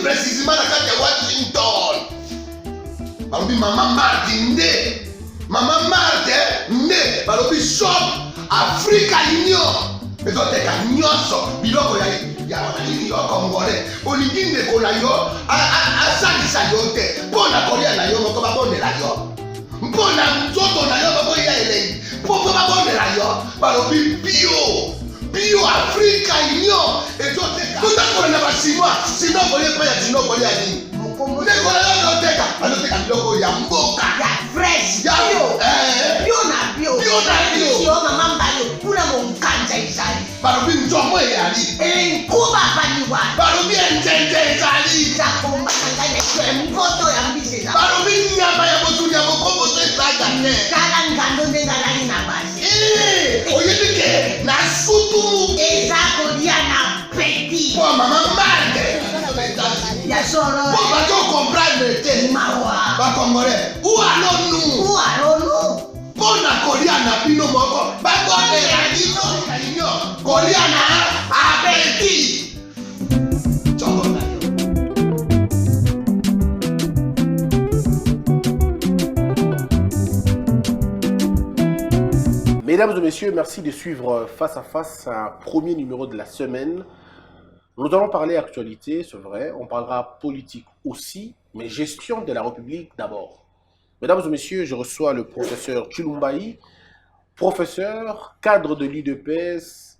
précisément la carte de Washington. Balobi Maman Martin nde. Maman Martin nde. Balobi shop Africa Union. Ezoteka nyonso biloko ya wananini yo Congolais. Olingi ndeko na yo asalisa yo te. Mpona kolia na yo moko babondela yo. Mpona nzoto na yo bakoya elengi. Mpo babondela yo. Balobi bio Africa Union. Ezoteka. Tutakola na basinois. Sino kolia pa ya sino kolia nini. Ndeko na yo ezoteka. Azoteka biloko ya mboka. Ya fresh. Ya bio na bio. Bio na bio. Yo mama mbayo kuna monkanja izali. Balobi nzomo eyali. Nkuba baliwa. Balobi enjenje ezali. Zakomba kanganya kwe mpoto ya mbise. Balobi nyama ya botu ya bokombo to ezaga te. Kala ngando ndengalani na basi. Oyebike na sutu. Eza kolia na peti. Po mama mande. Ya soro. Po bato comprendre te. Mawa. Ba Congolais. Où allons-nous? Où allons-nous? Pona kolia na bino moko. Ba kondela bino kalinyo. Kolia na apeti. Chongo. Mesdames et messieurs, merci de suivre Face à Face, un premier numéro de la semaine. Nous allons parler actualité, c'est vrai, on parlera politique aussi, mais gestion de la République d'abord. Mesdames et messieurs, je reçois le professeur Chilumbaï, professeur, cadre de l'UDPS,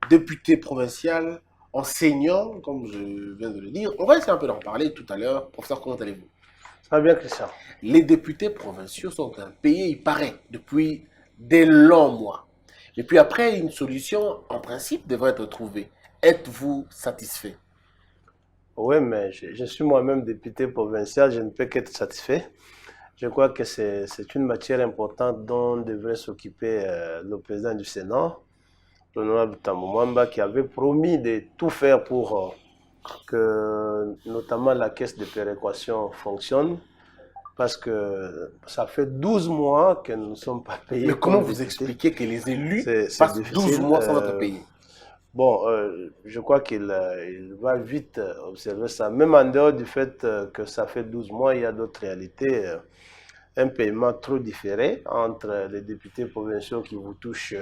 député provincial, enseignant, comme je viens de le dire. On va essayer un peu d'en parler tout à l'heure. Professeur, comment allez-vous? Ça va bien, Christian. Les députés provinciaux sont impayés, il paraît, depuis des longs mois. Et puis après, une solution, en principe, devrait être trouvée. Êtes-vous satisfait? Oui, mais je suis moi-même député provincial, je ne peux qu'être satisfait. Je crois que c'est une matière importante dont devrait s'occuper le président du Sénat, l'honorable Tambou Mwamba, qui avait promis de tout faire pour que notamment la caisse de péréquation fonctionne. Parce que ça fait 12 mois que nous ne sommes pas payés. Mais comment vous expliquez que les élus passent 12 mois sans être payés? Bon, je crois qu'il va vite observer ça. Même en dehors du fait que ça fait 12 mois, il y a d'autres réalités. Un paiement trop différé entre les députés provinciaux qui vous touchent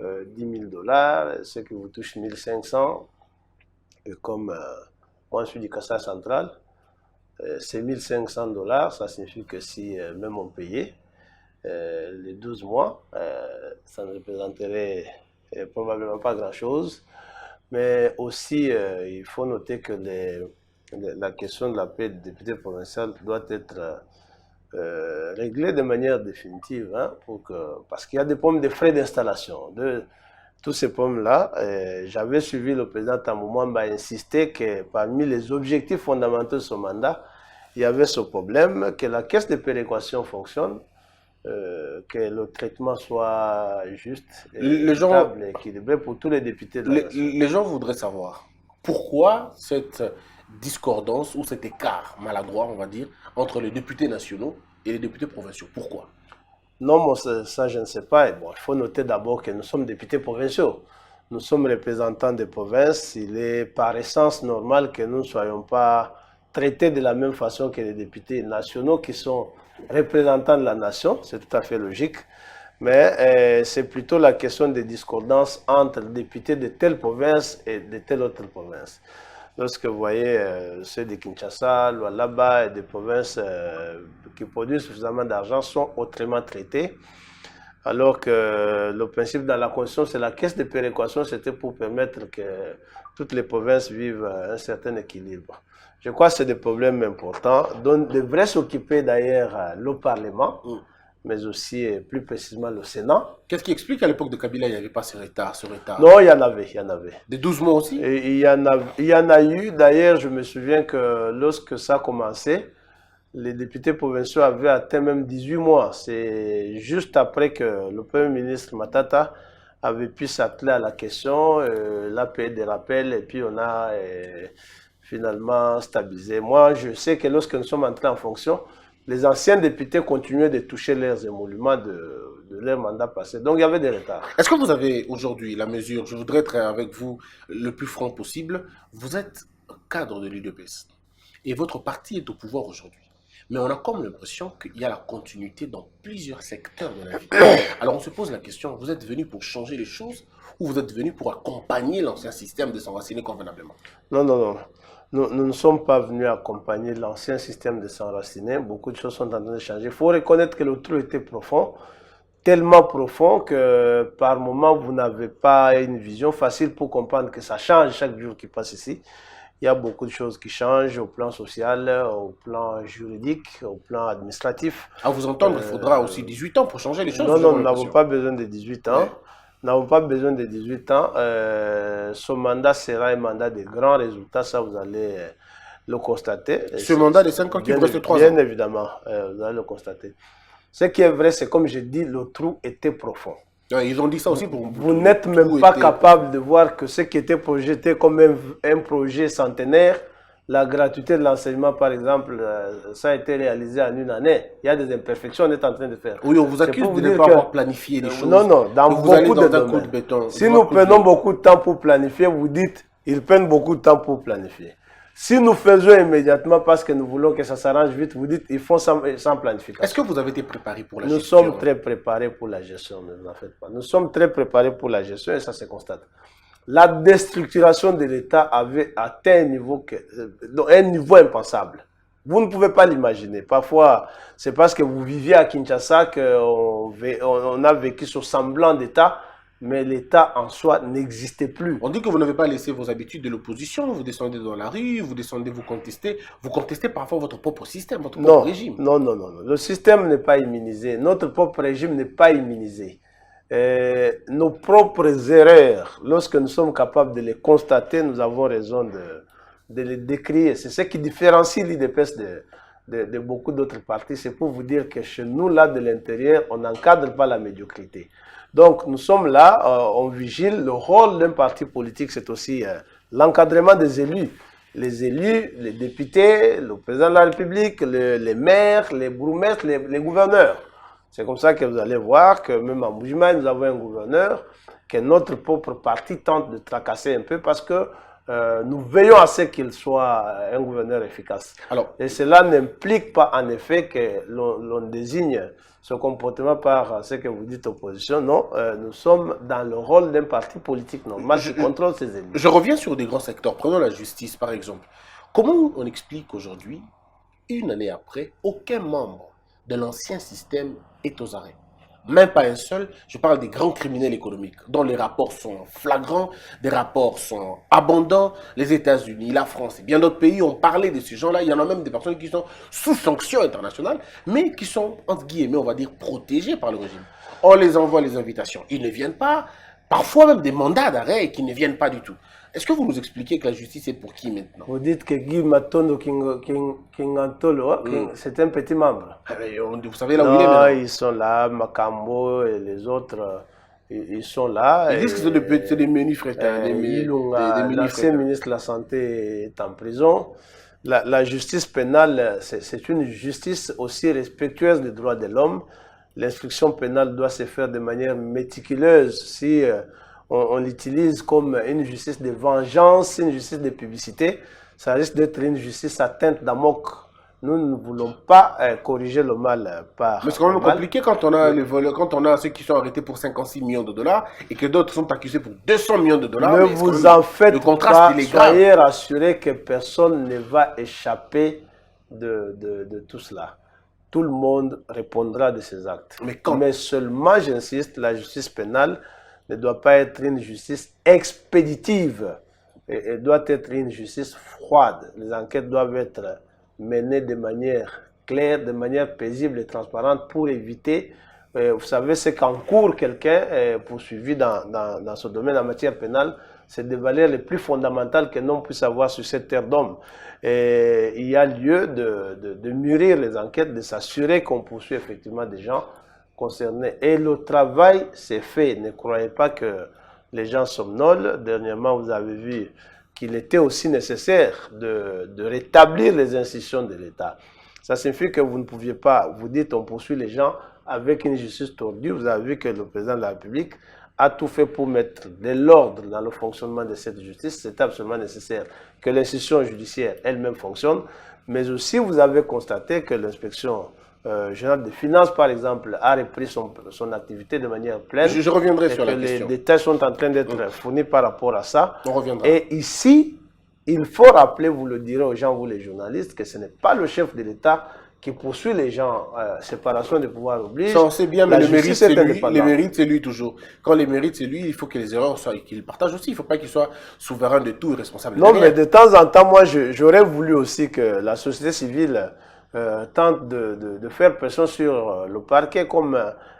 10 000 $, ceux qui vous touchent 1 500. Et comme moi, je suis du Kassai central, ces 1 500 $, ça signifie que si même on payait les 12 mois, ça ne représenterait probablement pas grand-chose. Mais aussi, il faut noter que la question de la paix des députés provinciaux doit être réglée de manière définitive, hein, parce qu'il y a des problèmes de frais d'installation. Tous ces problèmes-là, j'avais suivi le président Tambou Mwamba insister que parmi les objectifs fondamentaux de son mandat, il y avait ce problème, que la caisse de péréquation fonctionne, que le traitement soit juste, stable et équilibré pour tous les députés de la nation. Les gens voudraient savoir pourquoi cette discordance ou cet écart maladroit, on va dire, entre les députés nationaux et les députés provinciaux. Pourquoi? Non, moi, ça, je ne sais pas. Et bon, il faut noter d'abord que nous sommes députés provinciaux. Nous sommes représentants des provinces. Il est par essence normal que nous ne soyons pas traités de la même façon que les députés nationaux qui sont représentants de la nation. C'est tout à fait logique. Mais c'est plutôt la question des discordances entre les députés de telle province et de telle autre province. Lorsque vous voyez ceux de Kinshasa, Lualaba et des provinces qui produisent suffisamment d'argent sont autrement traités, alors que le principe dans la Constitution, c'est la caisse de péréquation, c'était pour permettre que toutes les provinces vivent un certain équilibre. Je crois que c'est des problèmes importants dont devrait s'occuper d'ailleurs le Parlement, mais aussi plus précisément le Sénat. Qu'est-ce qui explique qu'à l'époque de Kabila, il n'y avait pas ce retard? Non, il y en avait. Des 12 mois aussi? Et il y en a eu. D'ailleurs, je me souviens que lorsque ça a commencé, les députés provinciaux avaient atteint même 18 mois. C'est juste après que le Premier ministre Matata avait pu s'atteler à la question, l'a payé des rappels, et puis on a finalement stabilisé. Moi, je sais que lorsque nous sommes entrés en fonction, les anciens députés continuaient de toucher leurs émoluments de leur mandat passé. Donc, il y avait des retards. Est-ce que vous avez aujourd'hui la mesure, je voudrais être avec vous le plus franc possible, vous êtes cadre de l'UDPS. et votre parti est au pouvoir aujourd'hui. Mais on a comme l'impression qu'il y a la continuité dans plusieurs secteurs de la vie. Alors on se pose la question, vous êtes venu pour changer les choses ou vous êtes venu pour accompagner l'ancien système de s'enraciner convenablement? Non, non, non. Nous ne sommes pas venus accompagner l'ancien système de s'enraciner. Beaucoup de choses sont en train de changer. Il faut reconnaître que le trou était profond, tellement profond que par moment, vous n'avez pas une vision facile pour comprendre que ça change chaque jour qui passe ici. Il y a beaucoup de choses qui changent au plan social, au plan juridique, au plan administratif. À vous entendre, il faudra aussi 18 ans pour changer les choses. Non, non, nous n'avons pas besoin de 18 ans. Ouais. Nous n'avons pas besoin de 18 ans. Ce mandat sera un mandat de grands résultats, ça vous allez le constater. Ce mandat de 5 ans qui vous reste 3 ans. Bien évidemment, vous allez le constater. Ce qui est vrai, c'est comme je dis, le trou était profond. Ouais, ils ont dit ça aussi pour vous n'êtes même pas capable de voir que ce qui était projeté comme un projet centenaire, la gratuité de l'enseignement, par exemple, ça a été réalisé en une année. Il y a des imperfections, on est en train de faire. Oui, on vous accuse de ne pas avoir planifié les choses. Non, non, dans beaucoup de domaines. Si nous prenons beaucoup de temps pour planifier, vous dites, ils prennent beaucoup de temps pour planifier. Si nous faisons immédiatement parce que nous voulons que ça s'arrange vite, vous dites, ils font sans planification. Est-ce que vous avez été préparé pour la gestion? Nous sommes très préparés pour la gestion, ne vous en faites pas. Nous sommes très préparés pour la gestion et ça se constate. La déstructuration de l'État avait atteint un niveau impensable. Vous ne pouvez pas l'imaginer. Parfois, c'est parce que vous viviez à Kinshasa qu'on a vécu ce semblant d'État, mais l'État en soi n'existait plus. On dit que vous n'avez pas laissé vos habitudes de l'opposition, vous descendez dans la rue, vous contestez parfois votre propre système, votre propre régime. Non, non, non, non. Le système n'est pas immunisé, notre propre régime n'est pas immunisé. Nos propres erreurs, lorsque nous sommes capables de les constater, nous avons raison de les décrire. C'est ce qui différencie l'IDPS de beaucoup d'autres partis. C'est pour vous dire que chez nous, là, de l'intérieur, on n'encadre pas la médiocrité. Donc, nous sommes là, on vigile. Le rôle d'un parti politique, c'est aussi l'encadrement des élus. Les élus, les députés, le président de la République, les maires, les bourgmestres, les gouverneurs. C'est comme ça que vous allez voir que même en Bujimaï, nous avons un gouverneur que notre propre parti tente de tracasser un peu parce que nous veillons à ce qu'il soit un gouverneur efficace. Et cela n'implique pas en effet que l'on désigne ce comportement par ce que vous dites opposition. Non, nous sommes dans le rôle d'un parti politique normal qui contrôle ses élus. Je reviens sur des grands secteurs. Prenons la justice par exemple. Comment on explique aujourd'hui, une année après, aucun membre de l'ancien système est aux arrêts? Même pas un seul. Je parle des grands criminels économiques, dont les rapports sont flagrants, des rapports sont abondants. Les États-Unis, la France et bien d'autres pays ont parlé de ces gens-là. Il y en a même des personnes qui sont sous sanctions internationales, mais qui sont, entre guillemets, on va dire, protégées par le régime. On les envoie les invitations. Ils ne viennent pas. Parfois même des mandats d'arrêt qui ne viennent pas du tout. Est-ce que vous nous expliquez que la justice est pour qui maintenant? Vous dites que Guy Matondo Kingantolo, c'est un petit membre. Vous savez là où il est maintenant? Ils sont là, Makambo et les autres, ils sont là. Ils disent que c'est des menus frétins. L'ancien ministre de la Santé est en prison. La justice pénale, c'est une justice aussi respectueuse des droits de l'homme. L'instruction pénale doit se faire de manière méticuleuse. Si on l'utilise comme une justice de vengeance, une justice de publicité, ça risque d'être une justice atteinte d'amok. Nous ne voulons pas corriger le mal par. Mais c'est quand même compliqué quand on a les voleurs, quand on a ceux qui sont arrêtés pour 56 millions de dollars et que d'autres sont accusés pour 200 millions de dollars. Ne vous en faites pas, soyez rassurés que personne ne va échapper de tout cela. Tout le monde répondra de ses actes. Mais seulement, j'insiste, la justice pénale ne doit pas être une justice expéditive. Elle doit être une justice froide. Les enquêtes doivent être menées de manière claire, de manière paisible et transparente pour éviter, vous savez, c'est qu'en cours quelqu'un est poursuivi dans ce domaine en matière pénale, c'est des valeurs les plus fondamentales que l'on puisse avoir sur cette terre d'homme. Il y a lieu de mûrir les enquêtes, de s'assurer qu'on poursuit effectivement des gens concernés. Et le travail s'est fait. Ne croyez pas que les gens somnolent. Dernièrement, vous avez vu qu'il était aussi nécessaire de rétablir les institutions de l'État. Ça signifie que vous ne pouviez pas, vous dites on poursuit les gens avec une justice tordue. Vous avez vu que le président de la République a tout fait pour mettre de l'ordre dans le fonctionnement de cette justice. C'est absolument nécessaire que l'institution judiciaire elle-même fonctionne. mais aussi vous avez constaté que l'inspection générale des finances, par exemple, a repris son activité de manière pleine. Je reviendrai sur la que question. Les détails sont en train d'être fournis par rapport à ça. On reviendra. Et ici, il faut rappeler, vous le direz aux gens, vous les journalistes, que ce n'est pas le chef de l'État qui poursuit les gens. Séparation des pouvoirs oblige. Ça, on sait bien, mais La le mérite, justice c'est est lui. indépendante. Les mérites, c'est lui toujours. Quand les mérites, c'est lui, il faut que les erreurs soient, qu'il partage aussi. Il ne faut pas qu'il soit souverain de tout et responsable de Non, rien. mais de temps en temps, moi, j'aurais voulu aussi que la société civile tente de faire pression sur le parquet comme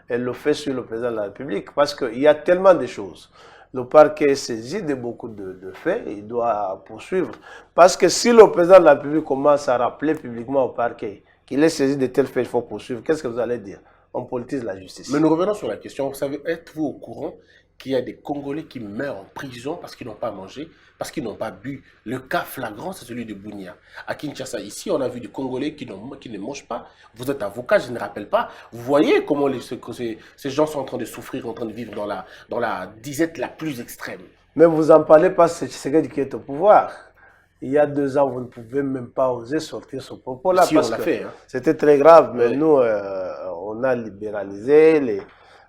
elle le fait sur le président de la République, parce qu'il y a tellement de choses. Le parquet est saisi de beaucoup de faits, il doit poursuivre. Parce que si le président de la République commence à rappeler publiquement au parquet qu'il est saisi de tels faits, il faut poursuivre, qu'est-ce que vous allez dire? On politise la justice. Mais nous revenons sur la question. Vous savez, êtes-vous au courant qu'il y a des Congolais qui meurent en prison parce qu'ils n'ont pas mangé, parce qu'ils n'ont pas bu? Le cas flagrant, c'est celui de Bounia. À Kinshasa, ici, on a vu des Congolais qui ne mangent pas. Vous êtes avocat, je ne rappelle pas. Vous voyez comment ces gens sont en train de souffrir, en train de vivre dans la disette la plus extrême. Mais vous n'en parlez pas, c'est Tshisekedi qui est au pouvoir. Il y a 2 ans, vous ne pouvez même pas oser sortir ce propos-là. Si, parce on l'a que fait. Hein. C'était très grave, mais Oui. nous, on a libéralisé.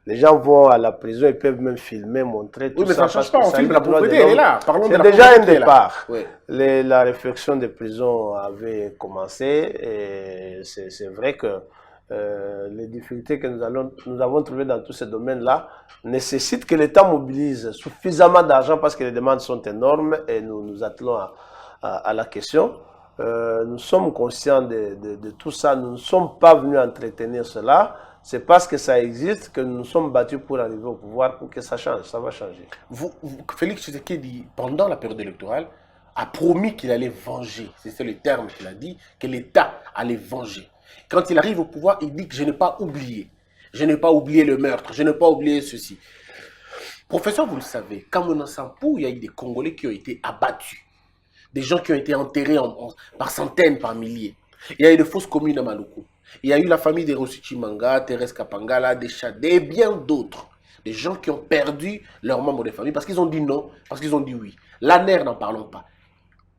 Les gens vont à la prison, ils peuvent même filmer, montrer tout Oui, mais ça ne parce change pas. que On ça filme est la le droit de propriété, elle est l'homme. là. Parlons de C'est la déjà un propriété, là. départ. Oui. La réflexion des prisons avait commencé et c'est vrai que les difficultés que nous avons trouvées dans tous ces domaines-là nécessitent que l'État mobilise suffisamment d'argent parce que les demandes sont énormes et nous attelons à la question. Nous sommes conscients de tout ça. Nous ne sommes pas venus entretenir cela. C'est parce que ça existe que nous nous sommes battus pour arriver au pouvoir pour que ça change. Ça va changer. Félix Tshisekedi, pendant la période électorale, a promis qu'il allait venger. C'est le terme qu'il a dit, que l'État allait venger. Quand il arrive au pouvoir, il dit que je n'ai pas oublié. Je n'ai pas oublié le meurtre. Je n'ai pas oublié ceci. Professeur, vous le savez, quand Mona Sampou, il y a eu des Congolais qui ont été abattus. Des gens qui ont été enterrés par centaines, par milliers. Il y a eu de fausses communes à Maluku. Il y a eu la famille des Rossi Chimanga, Thérèse Kapangala, des Chadé et bien d'autres. Des gens qui ont perdu leurs membres de famille parce qu'ils ont dit non, parce qu'ils ont dit oui. L'ANER, n'en parlons pas.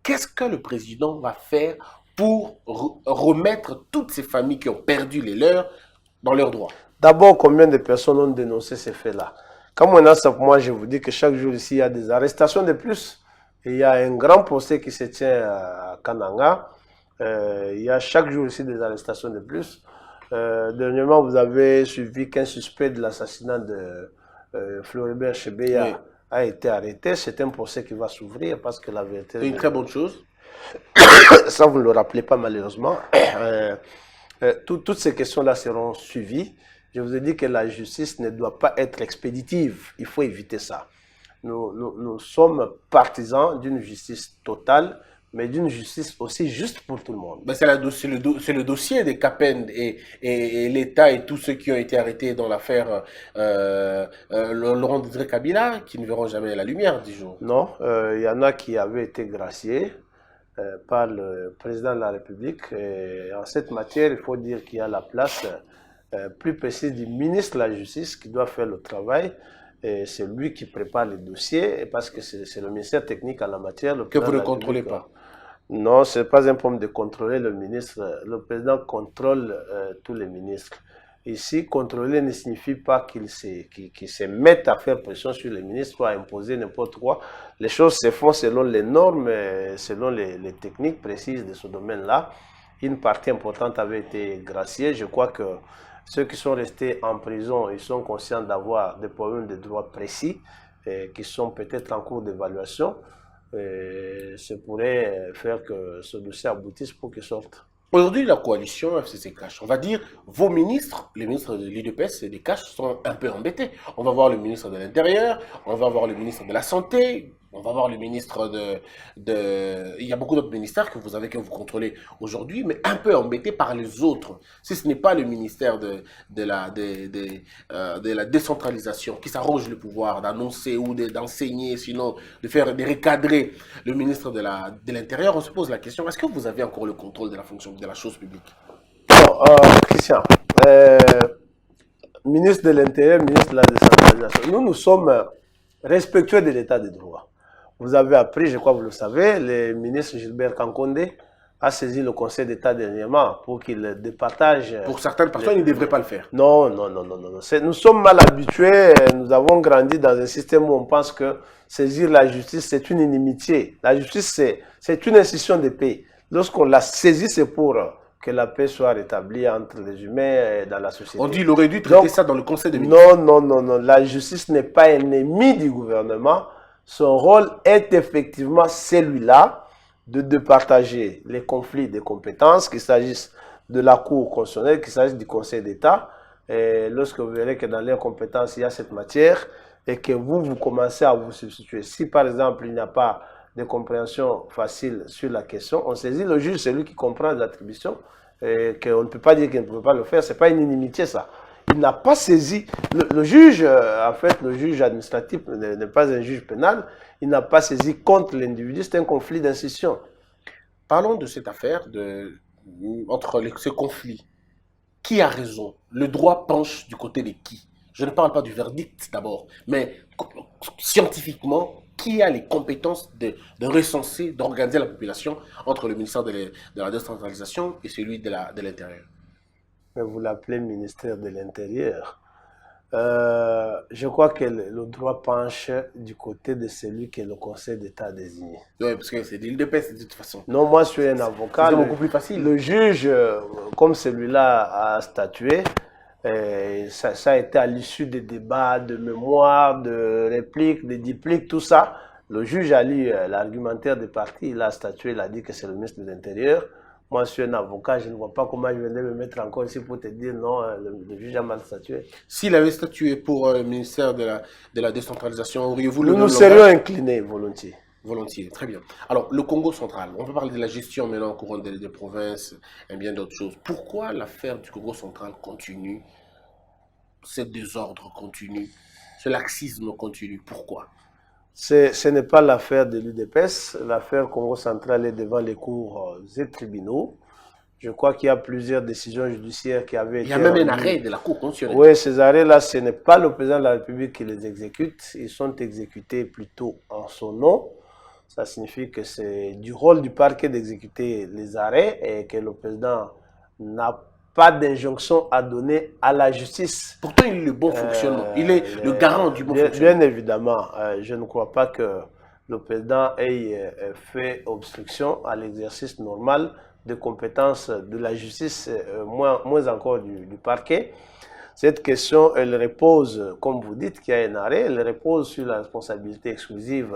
Qu'est-ce que le président va faire pour remettre toutes ces familles qui ont perdu les leurs dans leurs droits? D'abord, combien de personnes ont dénoncé ces faits-là? Comme on a ça, moi, je vous dis que chaque jour ici, il y a des arrestations de plus. Et il y a un grand procès qui se tient à Kananga. Il y a chaque jour ici des arrestations de plus. Dernièrement, vous avez suivi qu'un suspect de l'assassinat de Floribert Chebeya Oui. a été arrêté. C'est un procès qui va s'ouvrir parce que la vérité... C'est une très bonne chose. Ça, vous ne le rappelez pas malheureusement. Toutes ces questions-là seront suivies. Je vous ai dit que la justice ne doit pas être expéditive. Il faut éviter ça. Nous sommes partisans d'une justice totale, mais d'une justice aussi juste pour tout le monde. Ben, c'est le dossier des Capen et l'État et tous ceux qui ont été arrêtés dans l'affaire Laurent Désiré Kabila qui ne verront jamais la lumière, disons. Non, il y en a qui avaient été graciés par le président de la République. Et en cette matière, il faut dire qu'il y a la place plus précise du ministre de la Justice qui doit faire le travail. C'est lui qui prépare les dossiers parce que c'est le ministère technique en la matière. Que vous ne contrôlez pas. Non, ce n'est pas un problème de contrôler le ministre. Le président contrôle tous les ministres. Ici, contrôler ne signifie pas qu'il se mette à faire pression sur les ministres ou à imposer n'importe quoi. Les choses se font selon les normes, selon les techniques précises de ce domaine-là. Une partie importante avait été graciée. Je crois que ceux qui sont restés en prison, ils sont conscients d'avoir des problèmes de droit précis qui sont peut-être en cours d'évaluation. Ça pourrait faire que ce dossier aboutisse pour qu'il sorte. Aujourd'hui, la coalition FCC Cash, on va dire, vos ministres, les ministres de l'IDPS et des Cash sont un peu embêtés. On va voir le ministre de l'Intérieur, on va voir le ministre de la Santé, on va voir le ministre Il y a beaucoup d'autres ministères que vous contrôlez aujourd'hui, mais un peu embêtés par les autres. Si ce n'est pas le ministère de la décentralisation qui s'arroge le pouvoir d'annoncer ou d'enseigner, sinon de recadrer le ministre de l'Intérieur, on se pose la question, est-ce que vous avez encore le contrôle de la fonction de la chose publique? Non, Christian, ministre de l'Intérieur, ministre de la décentralisation, nous sommes respectueux de l'état de droit. Vous avez appris, je crois que vous le savez, le ministre Gilbert Kankonde a saisi le Conseil d'État dernièrement pour qu'il départage. Pour certaines personnes, ils ne devraient pas le faire. Non, non, non, non, non. Nous sommes mal habitués. Nous avons grandi dans un système où on pense que saisir la justice, c'est une inimitié. La justice, c'est une institution de paix. Lorsqu'on la saisit, c'est pour que la paix soit rétablie entre les humains et dans la société. On dit qu'il aurait dû traiter ça dans le Conseil des ministres. Non, non, non, non. La justice n'est pas ennemie du gouvernement. Son rôle est effectivement celui-là de partager les conflits de compétences, qu'il s'agisse de la Cour constitutionnelle, qu'il s'agisse du Conseil d'État. Et lorsque vous verrez que dans leurs compétences, il y a cette matière et que vous commencez à vous substituer. Si par exemple, il n'y a pas de compréhension facile sur la question, on saisit le juge, c'est lui qui comprend les attributions, et qu'on ne peut pas dire qu'il ne peut pas le faire. Ce n'est pas une inimitié, ça. Il n'a pas saisi. Le juge, en fait, le juge administratif n'est pas un juge pénal. Il n'a pas saisi contre l'individu. C'est un conflit d'institution. Parlons de cette affaire, entre ce conflit. Qui a raison? Le droit penche du côté de qui? Je ne parle pas du verdict d'abord, mais scientifiquement, qui a les compétences de recenser, d'organiser la population entre le ministère de la décentralisation et celui de l'Intérieur? Mais vous l'appelez ministère de l'Intérieur. Je crois que le droit penche du côté de celui que le Conseil d'État a désigné. Oui, parce que c'est de l'île de paix, de toute façon. Non, moi je suis un avocat. C'est beaucoup plus facile. Le juge, comme celui-là a statué, ça a été à l'issue des débats, de mémoire, de répliques, de dipliques, tout ça. Le juge a lu l'argumentaire des partis, il a statué, il a dit que c'est le ministre de l'Intérieur. Moi, je suis un avocat, je ne vois pas comment je venais me mettre encore ici pour te dire non, le juge a mal statué. S'il avait statué pour le ministère de la décentralisation, auriez-vous Nous nous serions inclinés volontiers. Volontiers, très bien. Alors, le Congo central, on peut parler de la gestion maintenant au courant des provinces et bien d'autres choses. Pourquoi l'affaire du Congo central continue? Ce désordre continue, ce laxisme continue. Pourquoi? Ce n'est pas l'affaire de l'UDPS. L'affaire Congo central est devant les cours et tribunaux. Je crois qu'il y a plusieurs décisions judiciaires qui avaient été... Il y a même un arrêt de la Cour constitutionnelle. Oui, ces arrêts-là, ce n'est pas le président de la République qui les exécute. Ils sont exécutés plutôt en son nom. Ça signifie que c'est du rôle du parquet d'exécuter les arrêts et que le président n'a pas d'injonction à donner à la justice. Pourtant, il est le bon fonctionnement. Il est le garant du bon fonctionnement. Bien évidemment, je ne crois pas que le président ait fait obstruction à l'exercice normal des compétences de la justice, moins encore du parquet. Cette question, elle repose, comme vous dites, qu'il y a un arrêt, elle repose sur la responsabilité exclusive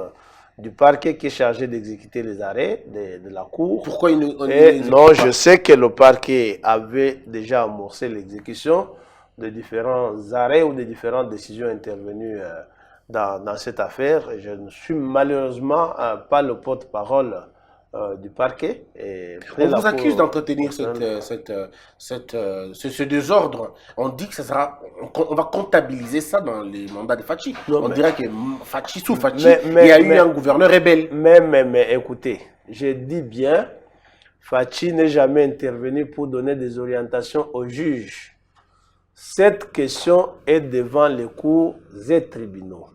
du parquet qui est chargé d'exécuter les arrêts de la Cour. Pourquoi non, je sais que le parquet avait déjà amorcé l'exécution de différents arrêts ou de différentes décisions intervenues dans cette affaire. Je ne suis malheureusement pas le porte-parole du parquet. On vous accuse d'entretenir ce désordre. On dit que ça sera, on va comptabiliser ça dans les mandats de Fachi. On dirait que sous Fachi, il y a eu un gouverneur rebelle. Mais écoutez, je dis bien, Fachi n'est jamais intervenu pour donner des orientations aux juges. Cette question est devant les cours et tribunaux.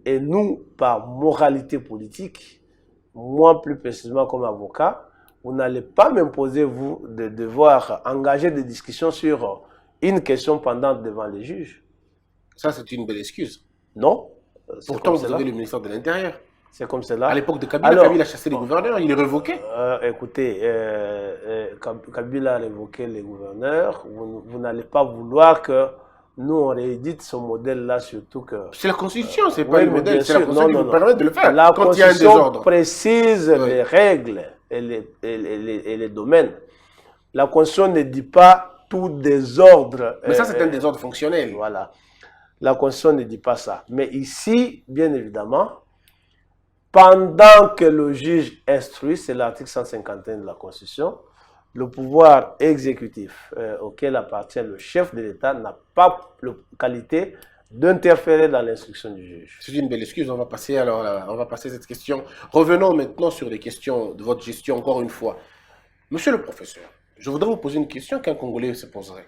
Et nous, par moralité politique, moi plus précisément comme avocat, vous n'allez pas m'imposer, vous, de devoir engager des discussions sur une question pendante devant les juges. Ça, c'est une belle excuse. Non. Pourtant, vous avez le ministère de l'Intérieur. C'est comme cela. À l'époque de Kabila, Kabila a chassé les gouverneurs, il est révoqué. Écoutez, Kabila a révoqué les gouverneurs. Vous n'allez pas vouloir que nous, on réédite ce modèle-là, surtout que... C'est la Constitution, c'est pas le modèle, c'est la Constitution qui vous permet de le faire. La quand il y a un désordre. Précise les règles et les domaines. La Constitution ne dit pas tout désordre. Mais ça, c'est un désordre fonctionnel. Voilà. La Constitution ne dit pas ça. Mais ici, bien évidemment, pendant que le juge instruit, c'est l'article 151 de la Constitution, le pouvoir exécutif auquel appartient le chef de l'État n'a pas la qualité d'interférer dans l'instruction du juge. C'est une belle excuse, on va passer cette question. Revenons maintenant sur les questions de votre gestion, encore une fois. Monsieur le professeur, je voudrais vous poser une question qu'un Congolais se poserait.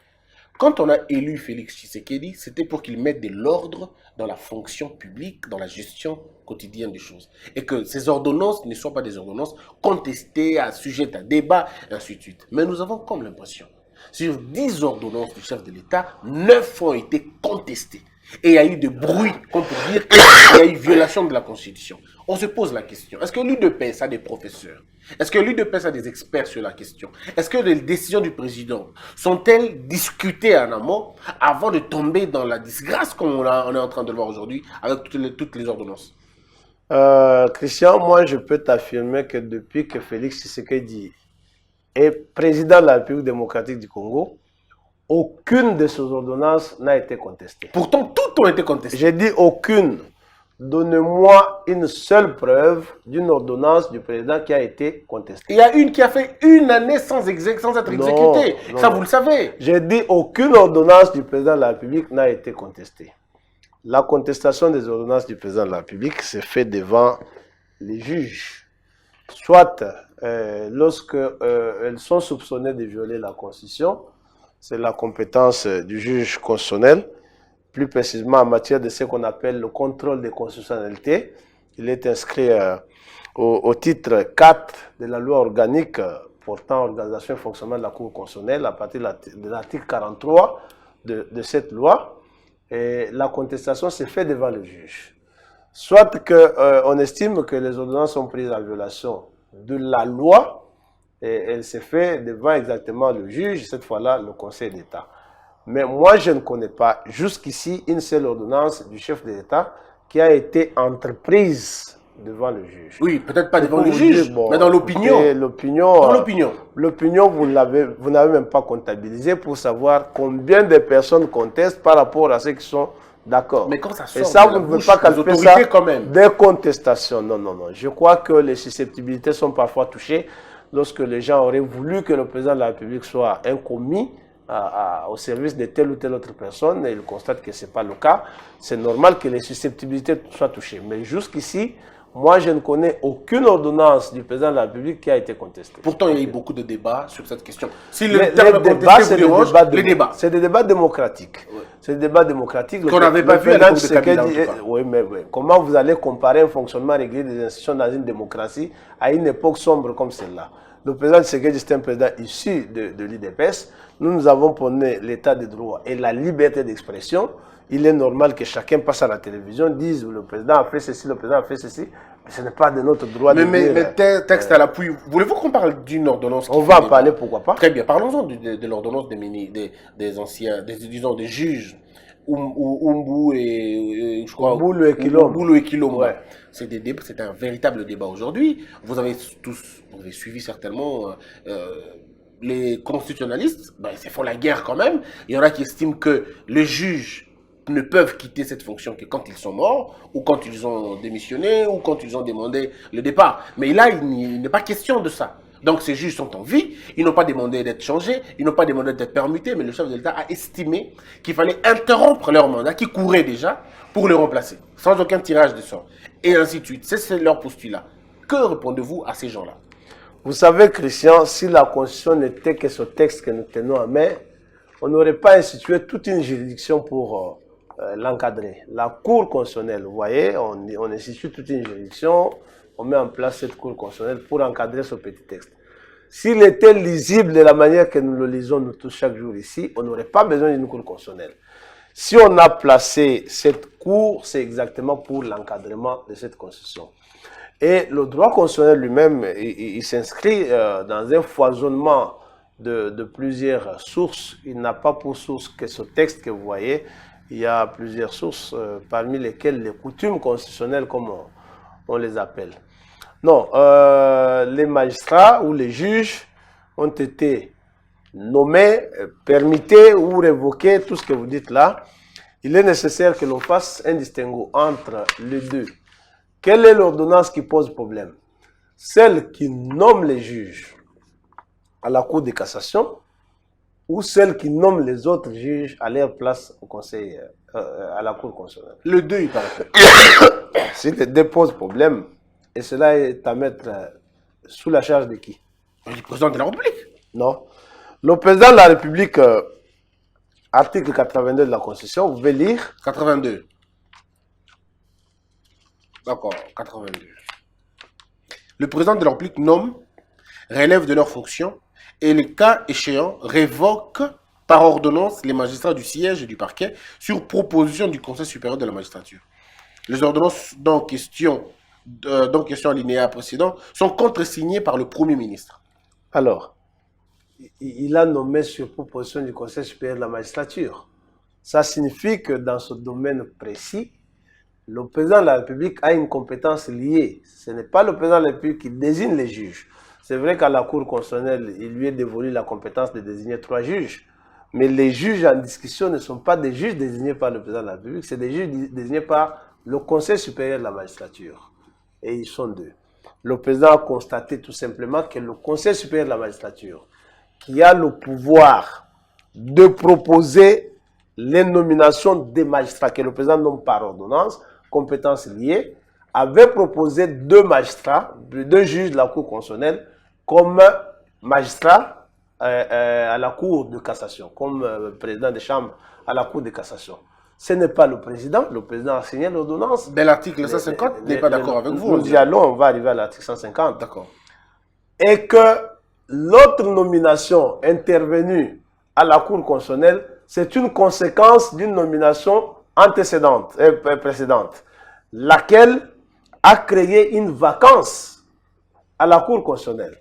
Quand on a élu Félix Tshisekedi, c'était pour qu'il mette de l'ordre dans la fonction publique, dans la gestion quotidienne des choses. Et que ces ordonnances ne soient pas des ordonnances contestées, sujettes à débat, et ainsi de suite. Mais nous avons comme l'impression, sur 10 ordonnances du chef de l'État, 9 ont été contestées. Et il y a eu des bruits, comme pour dire qu'il y a eu violation de la Constitution. On se pose la question, est-ce que l'UDPS a des professeurs? Est-ce que l'UDPS a des experts sur la question? Est-ce que les décisions du président sont-elles discutées en amont avant de tomber dans la disgrâce qu'on est en train de voir aujourd'hui avec toutes les ordonnances? Christian, moi je peux t'affirmer que depuis que Félix Tshisekedi est président de la République démocratique du Congo, aucune de ces ordonnances n'a été contestée. Pourtant, toutes ont été contestées. J'ai dit aucune. Donnez-moi une seule preuve d'une ordonnance du président qui a été contestée. Il y a une qui a fait une année sans être exécutée. Ça, vous le savez. J'ai dit aucune ordonnance du président de la République n'a été contestée. La contestation des ordonnances du président de la République s'est faite devant les juges. Soit lorsque elles sont soupçonnées de violer la Constitution, c'est la compétence du juge constitutionnel, plus précisément en matière de ce qu'on appelle le contrôle de constitutionnalité. Il est inscrit au titre 4 de la loi organique portant organisation et fonctionnement de la Cour constitutionnelle à partir de l'article 43 de cette loi. Et la contestation s'est faite devant le juge. Soit qu'on estime que les ordonnances sont prises en violation de la loi, et elle s'est faite devant exactement le juge, cette fois-là le Conseil d'État. Mais moi, je ne connais pas jusqu'ici une seule ordonnance du chef de l'État qui a été entreprise devant le juge. Oui, peut-être pas devant le juge, mais dans l'opinion. L'opinion, vous n'avez même pas comptabilisé pour savoir combien de personnes contestent par rapport à ceux qui sont d'accord. Mais quand ça sort, et ça, vous ne pouvez pas calculer ça quand même. Des contestations. Non, non, non. Je crois que les susceptibilités sont parfois touchées lorsque les gens auraient voulu que le président de la République soit un commis au service de telle ou telle autre personne, et ils constatent que ce n'est pas le cas. C'est normal que les susceptibilités soient touchées. Mais jusqu'ici, moi, je ne connais aucune ordonnance du président de la République qui a été contestée. Pourtant, il y a eu beaucoup de débats sur cette question. Si les débats, c'est des débats démocratiques. Ouais. C'est des débats démocratiques. Qu'on n'avait pas vu à l'époque de Kabila, oui, mais comment vous allez comparer un fonctionnement régulier des institutions dans une démocratie à une époque sombre comme celle-là? Le président Tshisekedi, c'est un président issu de l'UDPS. Nous avons prôné l'état de droit et la liberté d'expression. Il est normal que chacun passe à la télévision, dise le président a fait ceci, le président a fait ceci. Mais ce n'est pas de notre droit de dire. Mais texte à l'appui, voulez-vous qu'on parle d'une ordonnance? On va en parler, pourquoi pas. Très bien, parlons-en de l'ordonnance des anciens, disons des juges. Umbu et je crois Mbulu et Kilombo. Ouais. C'est un véritable débat aujourd'hui. Vous avez suivi certainement les constitutionnalistes. Ben, ils font la guerre quand même. Il y en a qui estiment que les juges ne peuvent quitter cette fonction que quand ils sont morts, ou quand ils ont démissionné, ou quand ils ont demandé le départ. Mais là, il n'est pas question de ça. Donc ces juges sont en vie, ils n'ont pas demandé d'être changés, ils n'ont pas demandé d'être permutés, mais le chef de l'État a estimé qu'il fallait interrompre leur mandat, qui courait déjà, pour les remplacer, sans aucun tirage de sort. Et ainsi de suite. C'est leur postulat. Que répondez-vous à ces gens-là? Vous savez, Christian, si la Constitution n'était que ce texte que nous tenons en main, on n'aurait pas institué toute une juridiction pour l'encadrer. La Cour constitutionnelle, vous voyez, on institue toute une juridiction, on met en place cette Cour constitutionnelle pour encadrer ce petit texte. S'il était lisible de la manière que nous le lisons nous tous chaque jour ici, on n'aurait pas besoin d'une Cour constitutionnelle. Si on a placé cette Cour, c'est exactement pour l'encadrement de cette Constitution. Et le droit constitutionnel lui-même, il s'inscrit dans un foisonnement de plusieurs sources. Il n'a pas pour source que ce texte que vous voyez. Il y a plusieurs sources, parmi lesquelles les coutumes constitutionnelles, comme on les appelle. Non, les magistrats ou les juges ont été nommés, permittés ou révoqués, tout ce que vous dites là. Il est nécessaire que l'on fasse un distinguo entre les deux. Quelle est l'ordonnance qui pose problème? Celle qui nomme les juges à la Cour de cassation ou celle qui nomme les autres juges à leur place au Conseil, à la Cour constitutionnelle? Le deux, il paraît. Si les deux posent problème, et cela est à mettre sous la charge de qui? Du président de la République. Non. Le président de la République Article 82 de la Constitution, vous pouvez lire. 82. D'accord, 82. Le président de la République nomme, relève de leurs fonctions et, le cas échéant, révoque par ordonnance les magistrats du siège et du parquet sur proposition du Conseil supérieur de la magistrature. Les ordonnances dont question alinéa précédent sont contresignées par le Premier ministre. Alors, il a nommé sur proposition du Conseil supérieur de la magistrature. Ça signifie que dans ce domaine précis, le président de la République a une compétence liée. Ce n'est pas le président de la République qui désigne les juges. C'est vrai qu'à la Cour constitutionnelle, il lui est dévolu la compétence de désigner 3 juges. Mais les juges en discussion ne sont pas des juges désignés par le président de la République, c'est des juges désignés par le Conseil supérieur de la magistrature. Et ils sont 2. Le président a constaté tout simplement que le Conseil supérieur de la magistrature, qui a le pouvoir de proposer les nominations des magistrats, que le président nomme par ordonnance, compétences liées, avait proposé 2 magistrats, 2 juges de la Cour constitutionnelle, comme magistrats à la Cour de cassation, comme président de chambre à la Cour de cassation. Ce n'est pas le président a signé l'ordonnance. Mais l'article 150 n'est pas d'accord avec vous. Nous y allons, on va arriver à l'article 150. D'accord. Et que l'autre nomination intervenue à la Cour constitutionnelle, c'est une conséquence d'une nomination précédente, laquelle a créé une vacance à la Cour constitutionnelle.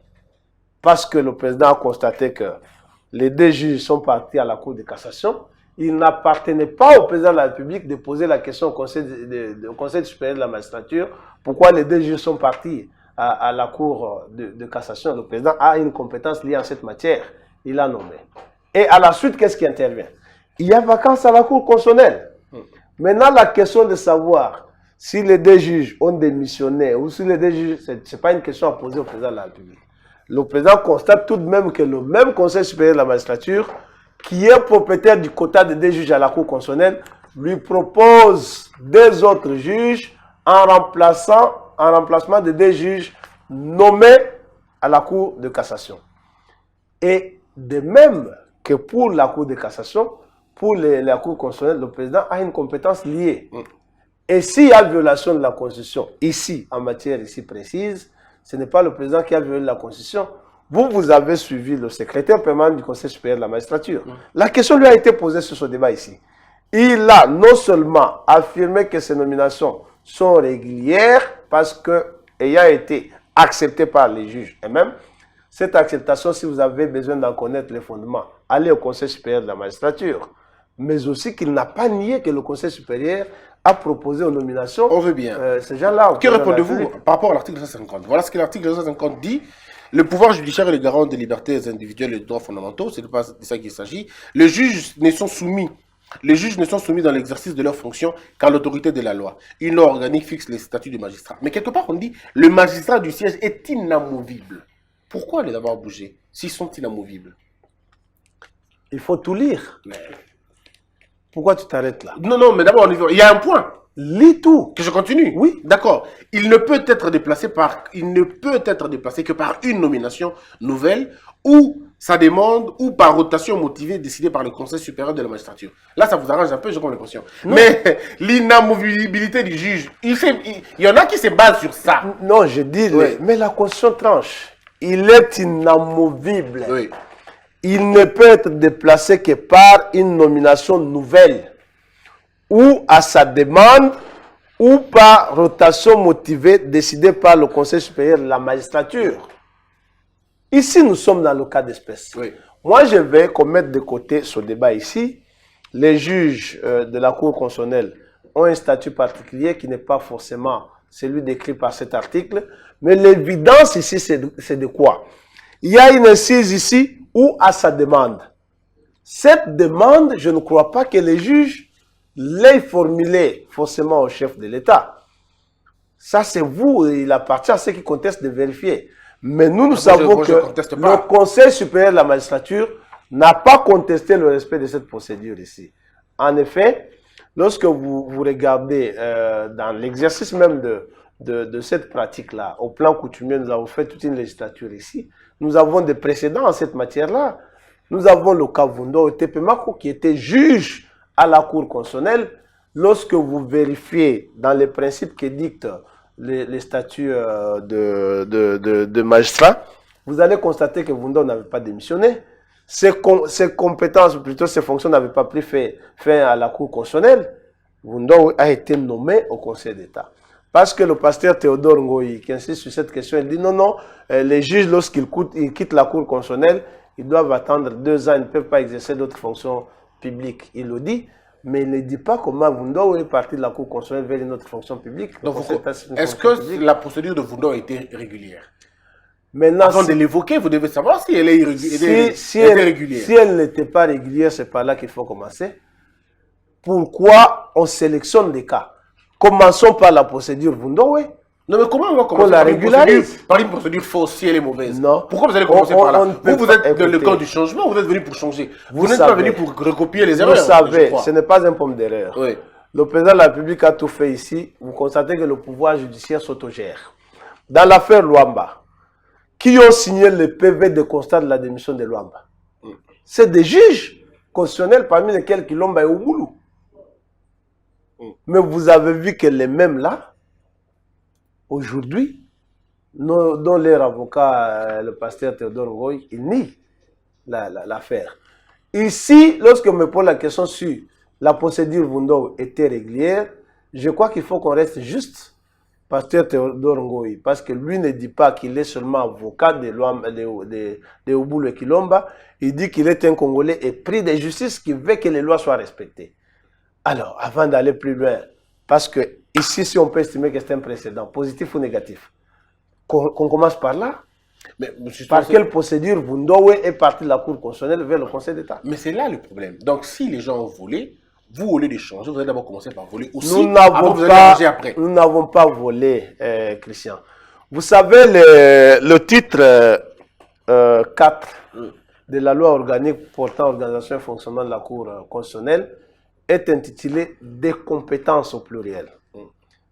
Parce que le président a constaté que les 2 juges sont partis à la Cour de cassation, il n'appartenait pas au président de la République de poser la question au Conseil supérieur de la magistrature, pourquoi les 2 juges sont partis à la Cour de cassation. Le président a une compétence liée en cette matière, il a nommé. Et à la suite, qu'est-ce qui intervient? Il y a vacance à la Cour constitutionnelle. Maintenant, la question de savoir si les 2 juges ont démissionné ou si les 2 juges, ce n'est pas une question à poser au président de la République. Le président constate tout de même que le même Conseil supérieur de la magistrature, qui est propriétaire du quota de 2 juges à la Cour constitutionnelle, lui propose 2 autres juges en remplacement de 2 juges nommés à la Cour de cassation. Et de même que pour la Cour de cassation, pour la Cour constitutionnelle, le président a une compétence liée. Et s'il y a violation de la Constitution, ici, en matière ici précise, ce n'est pas le président qui a violé la Constitution. Vous avez suivi le secrétaire permanent du Conseil supérieur de la magistrature. La question lui a été posée sur ce débat ici. Il a non seulement affirmé que ces nominations sont régulières parce que, ayant été acceptées par les juges eux-mêmes, cette acceptation, si vous avez besoin d'en connaître les fondements, allez au Conseil supérieur de la magistrature. Mais aussi qu'il n'a pas nié que le Conseil supérieur a proposé aux nominations. On veut bien. Ces gens-là. Que répondez-vous par rapport à l'article 150? Voilà ce que l'article 150 dit. Le pouvoir judiciaire est le garant des libertés individuelles et des droits fondamentaux. Ce n'est pas de ça qu'il s'agit. Les juges ne sont soumis dans l'exercice de leurs fonctions qu'à l'autorité de la loi. Une loi organique fixe les statuts du magistrat. Mais quelque part, on dit le magistrat du siège est inamovible. Pourquoi les avoir bougés s'ils sont inamovibles? Il faut tout lire. Pourquoi tu t'arrêtes là? Non, mais d'abord, il y a un point. Lis tout. Que je continue? Oui. D'accord. Il ne peut être déplacé que par une nomination nouvelle ou sa demande ou par rotation motivée décidée par le Conseil supérieur de la magistrature. Là, ça vous arrange un peu, j'ai l'impression. Mais l'inamovibilité du juge, il y en a qui se basent sur ça. Non, je dis, oui. Mais la Constitution tranche. Il est inamovible. Oui. Il ne peut être déplacé que par une nomination nouvelle, ou à sa demande, ou par rotation motivée décidée par le Conseil supérieur de la magistrature. Ici, nous sommes dans le cas d'espèce. Oui. Moi, je vais mettre de côté ce débat ici. Les juges de la Cour constitutionnelle ont un statut particulier qui n'est pas forcément celui décrit par cet article. Mais l'évidence ici, c'est de quoi? Il y a une assise ici ou à sa demande. Cette demande, je ne crois pas que les juges l'aient formulée forcément au chef de l'État. Ça, c'est vous, il appartient à ceux qui contestent de vérifier. Mais nous savons que le Conseil supérieur de la magistrature n'a pas contesté le respect de cette procédure ici. En effet, lorsque vous regardez dans l'exercice même de cette pratique-là, au plan coutumier, nous avons fait toute une législature ici. Nous avons des précédents en cette matière-là. Nous avons le cas Vundo Tepemako qui était juge à la Cour constitutionnelle. Lorsque vous vérifiez dans les principes que dictent les statuts de magistrats, vous allez constater que Vundo n'avait pas démissionné. Ses compétences, plutôt ses fonctions n'avaient pas pris fin à la Cour constitutionnelle. Vundo a été nommé au Conseil d'État. Parce que le pasteur Théodore Ngoyi, qui insiste sur cette question, il dit non, les juges, lorsqu'ils quittent la Cour constitutionnelle, ils doivent attendre 2 ans, ils ne peuvent pas exercer d'autres fonctions publiques. Il le dit, mais il ne dit pas comment Vundo est parti de la Cour constitutionnelle vers une autre fonction publique. Est-ce que la procédure de Vundo a été régulière? Maintenant, avant de l'évoquer, vous devez savoir si elle est régulière. Si elle n'était pas régulière, c'est par là qu'il faut commencer. Pourquoi on sélectionne des cas? Commençons par la procédure Vundo. Non, mais comment on va commencer par une procédure fausse si elle est mauvaise? Non. Pourquoi vous allez commencer par là? Vous êtes dans le camp du changement, vous êtes venu pour changer. Vous n'êtes pas venu pour recopier les erreurs. Vous savez, ce n'est pas un pomme d'erreur. Oui. Le président de la République a tout fait ici. Vous constatez que le pouvoir judiciaire s'autogère. Dans l'affaire Luamba, qui ont signé le PV de constat de la démission de Luamba? C'est des juges constitutionnels parmi lesquels Kilomba et Oumoulou. Mais vous avez vu que les mêmes là, aujourd'hui, dont leur avocat, le pasteur Théodore Ngoyi, il nie l'affaire. Ici, lorsque on me pose la question sur la procédure Vundo était régulière, je crois qu'il faut qu'on reste juste pasteur Théodore Ngoyi, parce que lui ne dit pas qu'il est seulement avocat de Oumoulou et Kilomba, il dit qu'il est un Congolais épris de justice qui veut que les lois soient respectées. Alors, avant d'aller plus loin, parce que ici, si on peut estimer que c'est un précédent, positif ou négatif, qu'on commence par là. Mais, par quelle procédure Vundo est parti de la Cour constitutionnelle vers le Conseil d'État? Mais c'est là le problème. Donc, si les gens ont volé, vous, au lieu d'échanger, vous allez d'abord commencer par voler aussi. Nous n'avons pas volé, Christian. Vous savez, le titre 4 de la loi organique portant organisation et fonctionnement de la Cour constitutionnelle est intitulé « Des compétences au pluriel ».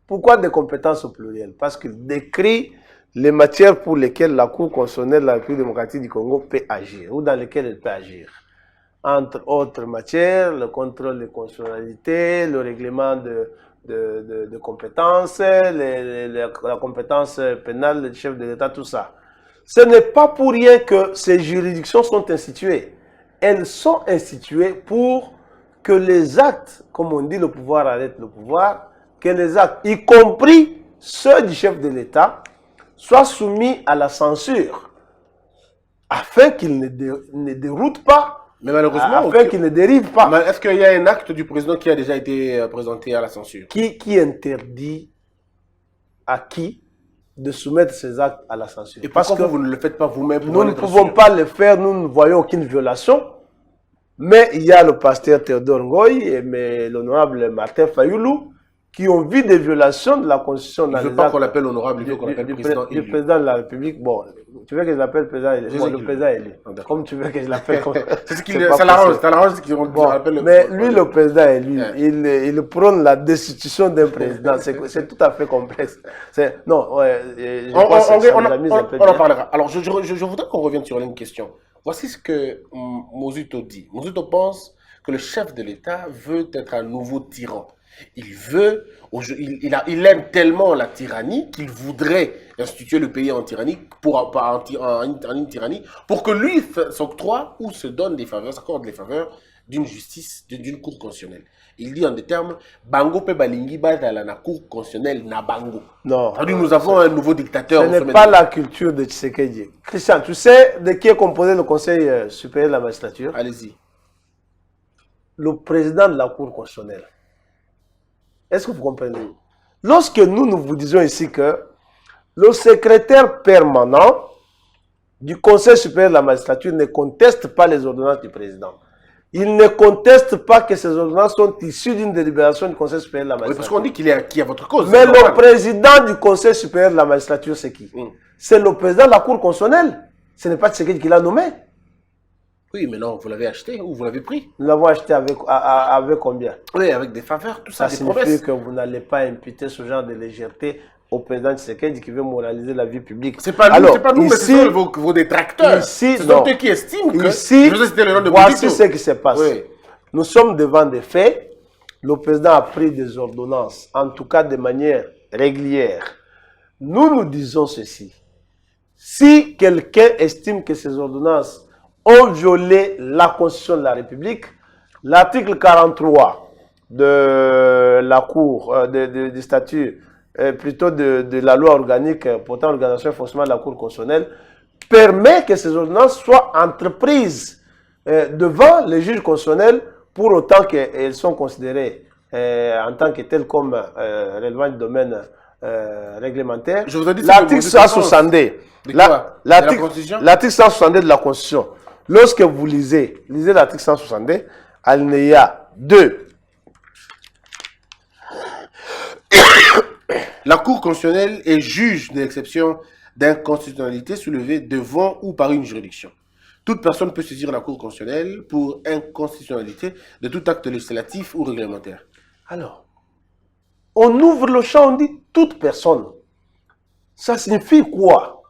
Pourquoi des compétences au pluriel? Parce qu'il décrit les matières pour lesquelles la Cour constitutionnelle de la République démocratique du Congo peut agir, ou dans lesquelles elle peut agir. Entre autres matières, le contrôle de constitutionnalité, le règlement de compétences, la compétence pénale du chef de l'État, tout ça. Ce n'est pas pour rien que ces juridictions sont instituées. Elles sont instituées pour que les actes, comme on dit, le pouvoir arrête le pouvoir, que les actes, y compris ceux du chef de l'État, soient soumis à la censure, afin qu'ils ne déroutent pas, mais malheureusement, afin qu'ils ne dérivent pas. Est-ce qu'il y a un acte du président qui a déjà été présenté à la censure? Qui interdit à qui de soumettre ces actes à la censure? Et parce que vous ne le faites pas vous-même? Nous ne pouvons pas le faire, nous ne voyons aucune violation. Mais il y a le pasteur Théodore Ngoyi et l'honorable Martin Fayoulou qui ont vu des violations de la Constitution. Il ne veut pas qu'on l'appelle honorable, il veut qu'on l'appelle président élu. Le président de la République, bon, tu veux que je l'appelle président élu? Bon, le président élu. Comme tu veux que je l'appelle comme... Ça l'arrange qu'ils l'appellent. Mais lui, le président élu, il prône la destitution d'un président. C'est tout à fait complexe. Non, je pense que on en parlera. Alors, je voudrais qu'on revienne sur une question. Voici ce que Mozuto dit. Mozuto pense que le chef de l'État veut être un nouveau tyran. Il aime tellement la tyrannie qu'il voudrait instituer le pays en tyrannie, une tyrannie, pour que lui s'octroie ou se donne des faveurs, s'accorde les faveurs d'une justice, d'une cour constitutionnelle. Il dit en des termes, Bango pe balingi badala na cour constitutionnelle na Bango. Non. Nous avons un nouveau dictateur. Ce n'est pas la culture de Tshisekedi. Christian, tu sais de qui est composé le Conseil supérieur de la magistrature? Allez-y. Le président de la cour constitutionnelle. Est-ce que vous comprenez? Lorsque nous vous disons ici que le secrétaire permanent du Conseil supérieur de la magistrature ne conteste pas les ordonnances du président. Il ne conteste pas que ces ordonnances sont issues d'une délibération du Conseil supérieur de la magistrature. Oui, parce qu'on dit qu'il est à votre cause. Mais le président du Conseil supérieur de la magistrature, c'est qui? C'est le président de la Cour constitutionnelle. Ce n'est pas Tshisekedi qui l'a nommé. Oui, mais non, vous l'avez acheté ou vous l'avez pris? Nous l'avons acheté avec combien? Oui, avec des faveurs, tout ça, ça signifie que vous n'allez pas imputer ce genre de légèreté au président Tshisekedi qui veut moraliser la vie publique. C'est pas nous, mais ce sont vos détracteurs. Ici, ce sont eux qui estiment que... Ici, je veux citer le nom de voici ce qui se passe. Oui. Nous sommes devant des faits. Le président a pris des ordonnances, en tout cas de manière régulière. Nous disons ceci. Si quelqu'un estime que ces ordonnances ont violé la Constitution de la République, l'article 43 de la Cour, du statut, plutôt de la loi organique portant l'organisation et fonctionnement de la Cour constitutionnelle, permet que ces ordonnances soient entreprises devant les juges constitutionnels pour autant qu'elles sont considérées en tant que telles comme relevant du domaine réglementaire. Je vous ai dit l'article 162, l'article 162 de la Constitution, lorsque vous lisez l'article 162, alinéa 2, la Cour constitutionnelle est juge de l'exception d'inconstitutionnalité soulevée devant ou par une juridiction. Toute personne peut saisir la Cour constitutionnelle pour inconstitutionnalité de tout acte législatif ou réglementaire. Alors, on ouvre le champ, on dit toute personne. Ça signifie quoi?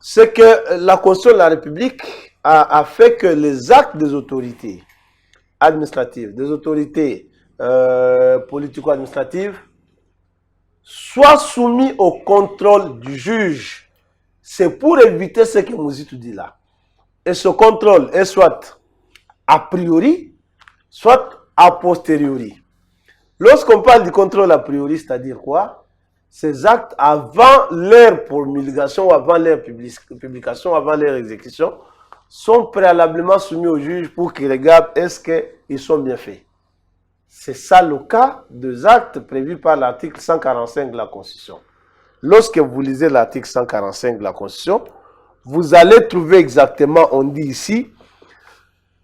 C'est que la Constitution de la République a fait que les actes des autorités administratives, des autorités politico-administratives, soient soumis au contrôle du juge. C'est pour éviter ce que Mouzitou dit là. Et ce contrôle est soit a priori, soit a posteriori. Lorsqu'on parle du contrôle a priori, c'est-à-dire quoi? Ces actes avant leur promulgation, avant leur publication, avant leur exécution, sont préalablement soumis au juge pour qu'il regarde est-ce qu'ils sont bien faits. C'est ça le cas des actes prévus par l'article 145 de la Constitution. Lorsque vous lisez l'article 145 de la Constitution, vous allez trouver exactement, on dit ici,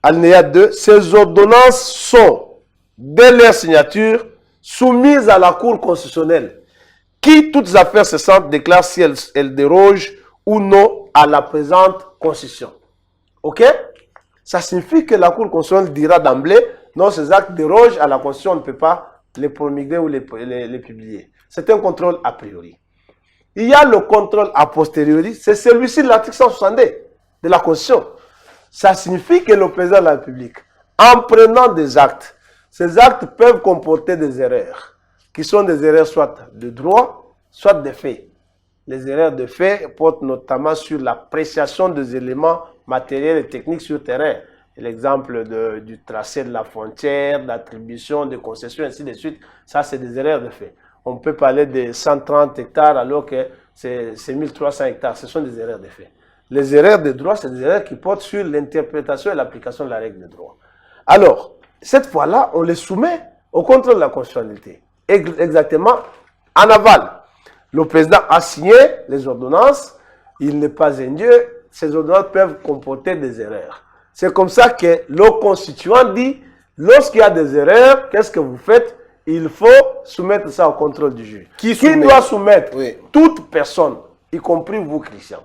alinéa 2, ces ordonnances sont, dès leur signature, soumises à la Cour constitutionnelle, qui, toutes affaires cessantes, déclare si elles dérogent ou non à la présente Constitution. Ok? Ça signifie que la Cour constitutionnelle dira d'emblée, non, ces actes dérogent à la Constitution, on ne peut pas les promulguer ou les publier. C'est un contrôle a priori. Il y a le contrôle a posteriori, c'est celui-ci de l'article 162 de la Constitution. Ça signifie que le président de la République, en prenant des actes, ces actes peuvent comporter des erreurs, qui sont des erreurs soit de droit, soit de fait. Les erreurs de fait portent notamment sur l'appréciation des éléments matériels et techniques sur terrain. L'exemple du tracé de la frontière, l'attribution de concessions, ainsi de suite, ça c'est des erreurs de fait. On peut parler de 130 hectares alors que c'est 1300 hectares. Ce sont des erreurs de fait. Les erreurs de droit, c'est des erreurs qui portent sur l'interprétation et l'application de la règle de droit. Alors, cette fois-là, on les soumet au contrôle de la constitutionnalité. Exactement en aval. Le président a signé les ordonnances, il n'est pas un dieu, ces ordonnances peuvent comporter des erreurs. C'est comme ça que le constituant dit, lorsqu'il y a des erreurs, qu'est-ce que vous faites? Il faut soumettre ça au contrôle du juge. Qui doit soumettre? Oui. Toute personne, y compris vous, Christian.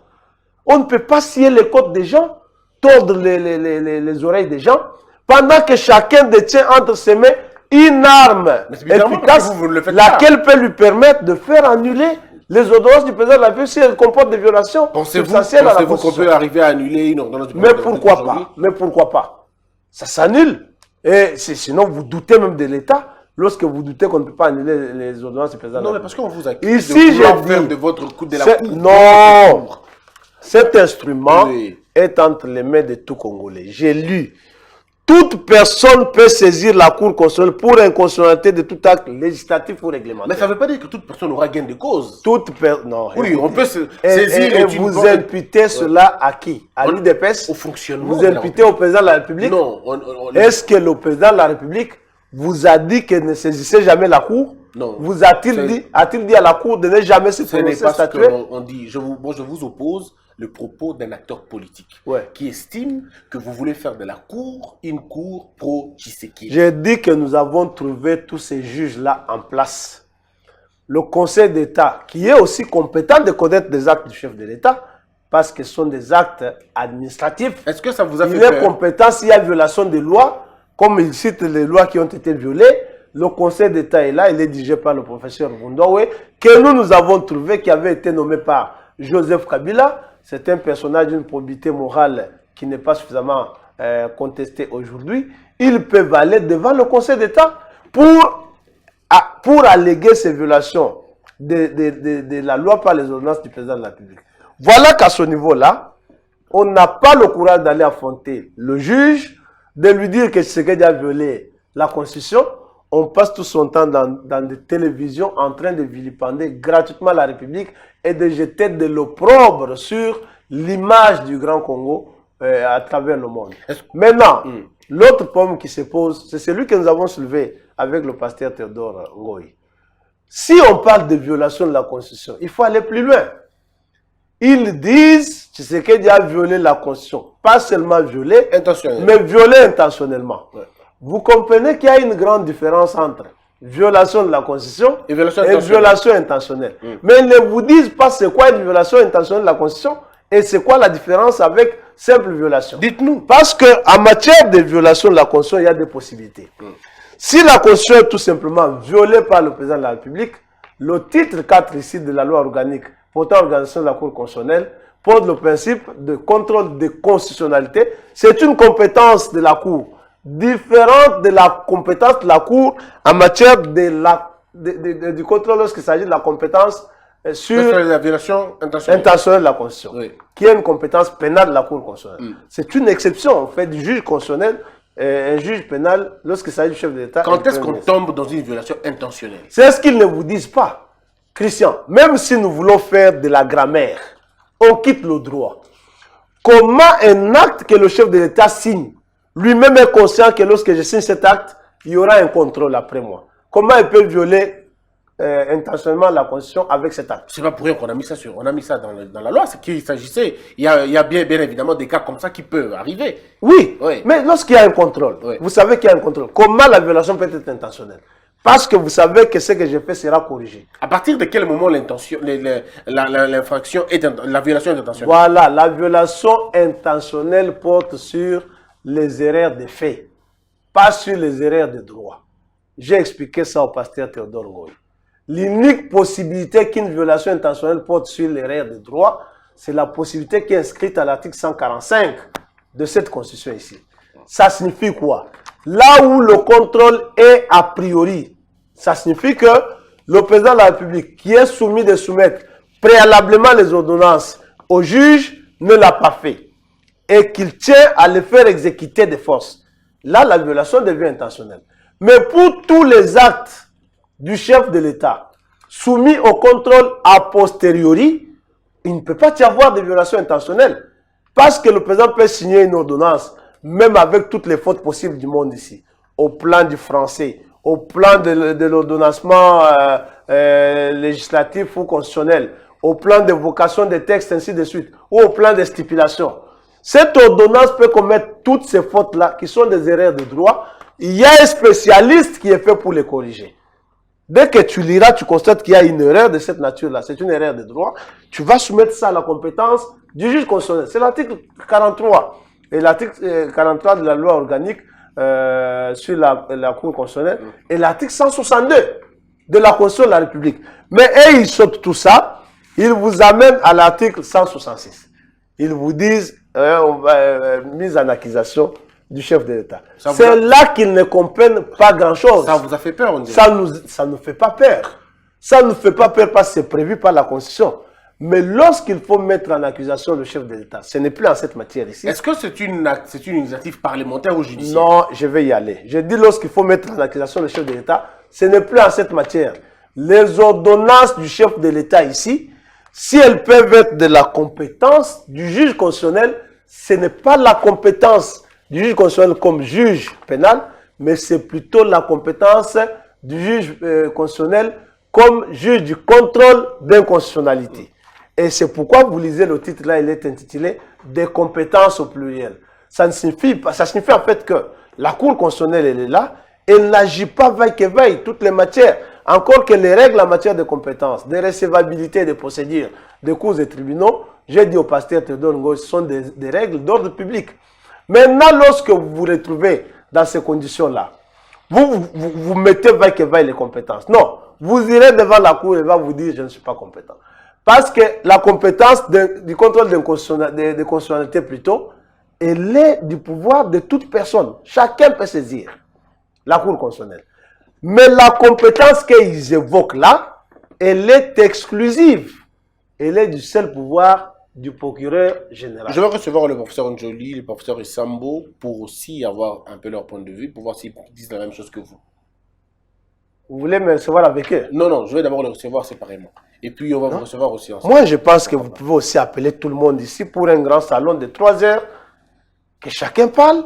On ne peut pas scier les côtes des gens, tordre les oreilles des gens, pendant que chacun détient entre ses mains une arme efficace, laquelle peut lui permettre de faire annuler les ordonnances du président de la République si elles comportent des violations substantielles à la Constitution. Pensez-vous qu'on peut arriver à annuler une ordonnance du président de la République? Mais pourquoi pas? Mais pourquoi pas? Ça s'annule. Et sinon, vous doutez même de l'État. Lorsque vous doutez qu'on ne peut pas annuler les ordonnances du président. Non, mais parce qu'on vous accuse ici, de faire de votre coup de la cour. Non, cet instrument est entre les mains de tout Congolais. J'ai lu. Toute personne peut saisir la Cour constitutionnelle pour inconstitutionnalité de tout acte législatif ou réglementaire. Mais ça ne veut pas dire que toute personne aura gain de cause. Non. Oui, on peut saisir. Et vous imputez cela à qui? À l'UDPS? Au fonctionnement. Vous imputez au président de la République? Non. Est-ce que le président de la République vous a dit qu'il ne saisissait jamais la Cour? Non. Vous a-t-il dit à la Cour de ne jamais se prononcer, statuer? On dit, je vous oppose le propos d'un acteur politique qui estime que vous voulez faire de la Cour une cour pro-Tshisekedi. J'ai dit que nous avons trouvé tous ces juges-là en place. Le Conseil d'État, qui est aussi compétent de connaître des actes du chef de l'État, parce que ce sont des actes administratifs. Est-ce que ça vous a fait peur? Il est compétent s'il y a violation des lois, comme il cite les lois qui ont été violées. le Conseil d'État est là, il est dirigé par le professeur Bundowe, que nous avons trouvé, qui avait été nommé par Joseph Kabila. C'est un personnage d'une probité morale qui n'est pas suffisamment contesté aujourd'hui. Ils peuvent aller devant le Conseil d'État pour alléguer ces violations de la loi par les ordonnances du président de la République. Voilà qu'à ce niveau-là, on n'a pas le courage d'aller affronter le juge, de lui dire que Tshisekedi a violé la Constitution. On passe tout son temps dans des télévisions en train de vilipender gratuitement la République et de jeter de l'opprobre sur l'image du Grand Congo à travers le monde. Maintenant, l'autre pomme qui se pose, c'est celui que nous avons soulevé avec le pasteur Théodore Ngoï. Si on parle de violation de la Constitution, il faut aller plus loin. Ils disent que Tshisekedi a violé la Constitution. Pas seulement violé, mais violé intentionnellement. Ouais. Vous comprenez qu'il y a une grande différence entre violation de la Constitution et violation intentionnelle. Mais ils ne vous disent pas c'est quoi une violation intentionnelle de la Constitution et c'est quoi la différence avec simple violation. Dites-nous. Parce qu'en matière de violation de la Constitution, il y a des possibilités. Si la Constitution est tout simplement violée par le président de la République, le titre 4 ici de la loi organique portant organisation de la Cour constitutionnelle pose le principe de contrôle de constitutionnalité. C'est une compétence de la Cour, différente de la compétence de la Cour en matière du contrôle lorsqu'il s'agit de la compétence sur la violation intentionnelle de la Constitution, oui, qui est une compétence pénale de la Cour constitutionnelle. C'est une exception, en fait, du juge constitutionnel. Un juge pénal, lorsqu'il s'agit du chef de l'État... Quand est-ce qu'on tombe dans une violation intentionnelle? C'est ce qu'ils ne vous disent pas. Christian, même si nous voulons faire de la grammaire, on quitte le droit. Comment un acte que le chef de l'État signe, lui-même est conscient que lorsque je signe cet acte, il y aura un contrôle après moi. Comment il peut violer intentionnellement la Constitution avec cet acte? C'est pas pour rien qu'on a mis ça dans la loi. C'est qu'il s'agissait, il y a bien évidemment des cas comme ça qui peuvent arriver. Oui, mais lorsqu'il y a un contrôle, vous savez qu'il y a un contrôle. Comment la violation peut être intentionnelle? Parce que vous savez que ce que j'ai fait sera corrigé. À partir de quel moment l'infraction est la violation est intentionnelle? Voilà, la violation intentionnelle porte sur les erreurs de fait, pas sur les erreurs de droit. J'ai expliqué ça au pasteur Théodore Ngoï. L'unique possibilité qu'une violation intentionnelle porte sur l'erreur de droit, c'est la possibilité qui est inscrite à l'article 145 de cette Constitution ici. Ça signifie quoi? Là où le contrôle est a priori, ça signifie que le président de la République, qui est soumis de soumettre préalablement les ordonnances au juge, ne l'a pas fait. Et qu'il tient à les faire exécuter de force. Là, la violation devient intentionnelle. Mais pour tous les actes du chef de l'État soumis au contrôle a posteriori, il ne peut pas y avoir de violation intentionnelle. Parce que le président peut signer une ordonnance, même avec toutes les fautes possibles du monde ici, au plan du français, au plan de l'ordonnancement législatif ou constitutionnel, au plan de vocation des textes, ainsi de suite, ou au plan des stipulations. Cette ordonnance peut commettre toutes ces fautes-là, qui sont des erreurs de droit. Il y a un spécialiste qui est fait pour les corriger. Dès que tu liras, tu constates qu'il y a une erreur de cette nature-là, c'est une erreur de droit, tu vas soumettre ça à la compétence du juge constitutionnel. C'est l'article 43. Et l'article 43 de la loi organique sur la Cour constitutionnelle et l'article 162 de la Constitution de la République. Mais ils sautent tout ça, ils vous amènent à l'article 166. Ils vous disent mise en accusation du chef de l'État. C'est là qu'ils ne comprennent pas grand-chose. Ça vous a fait peur, on dirait. Ça ne fait pas peur. Ça ne fait pas peur parce que c'est prévu par la Constitution. Mais lorsqu'il faut mettre en accusation le chef de l'État, ce n'est plus en cette matière ici. Est-ce que c'est une initiative parlementaire ou judiciaire? Non, je vais y aller. Je dis lorsqu'il faut mettre en accusation le chef de l'État, ce n'est plus en cette matière. Les ordonnances du chef de l'État ici, si elles peuvent être de la compétence du juge constitutionnel, ce n'est pas la compétence du juge constitutionnel comme juge pénal, mais c'est plutôt la compétence du juge constitutionnel comme juge du contrôle d'inconstitutionnalité. Et c'est pourquoi vous lisez le titre là, il est intitulé « Des compétences au pluriel ». Ça signifie en fait que la Cour constitutionnelle, elle est là, elle n'agit pas veille que veille, toutes les matières, encore que les règles en matière de compétences, de recevabilité des procédures, des cours et tribunaux, j'ai dit au pasteur Théodore Ngoï, ce sont des règles d'ordre public. Maintenant, lorsque vous vous retrouvez dans ces conditions-là, vous mettez vaille les compétences. Non, vous irez devant la cour et va vous dire je ne suis pas compétent. Parce que la compétence du contrôle de constitutionnalité plutôt, elle est du pouvoir de toute personne. Chacun peut saisir la cour constitutionnelle. Mais la compétence qu'ils évoquent là, elle est exclusive. Elle est du seul pouvoir du procureur général. Je vais recevoir le professeur Njoli, le professeur Isambo, pour aussi avoir un peu leur point de vue, pour voir s'ils disent la même chose que vous. Vous voulez me recevoir avec eux? Non, je vais d'abord le recevoir séparément. Et puis on va vous recevoir aussi ensemble. Moi, je pense que vous pouvez aussi appeler tout le monde ici pour un grand salon de 3 heures, que chacun parle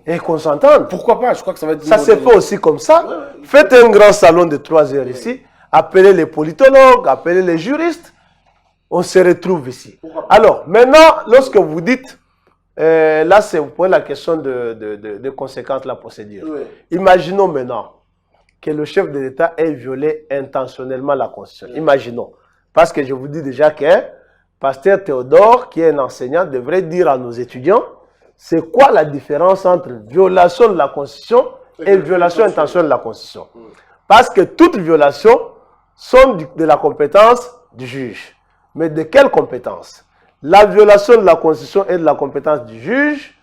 et qu'on s'entende. Pourquoi pas? Je crois que ça va être... Ça se fait aussi comme ça. Faites un grand salon de 3 heures ici, appelez les politologues, appelez les juristes. On se retrouve ici. Alors, maintenant, lorsque vous dites, là, c'est vous posez la question de conséquences de la procédure. Oui. Imaginons maintenant que le chef de l'État ait violé intentionnellement la Constitution. Imaginons. Parce que je vous dis déjà que Pasteur Théodore, qui est un enseignant, devrait dire à nos étudiants, c'est quoi la différence entre violation de la Constitution et violation intentionnelle de la Constitution. Parce que toutes violations sont de la compétence du juge. Mais de quelle compétence? La violation de la Constitution est de la compétence du juge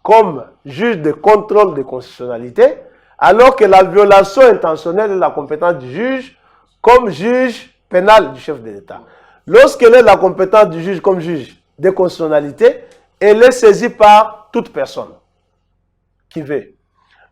comme juge de contrôle de constitutionnalité, alors que la violation intentionnelle est de la compétence du juge comme juge pénal du chef de l'État. Lorsqu'elle est de la compétence du juge comme juge de constitutionnalité, elle est saisie par toute personne qui veut.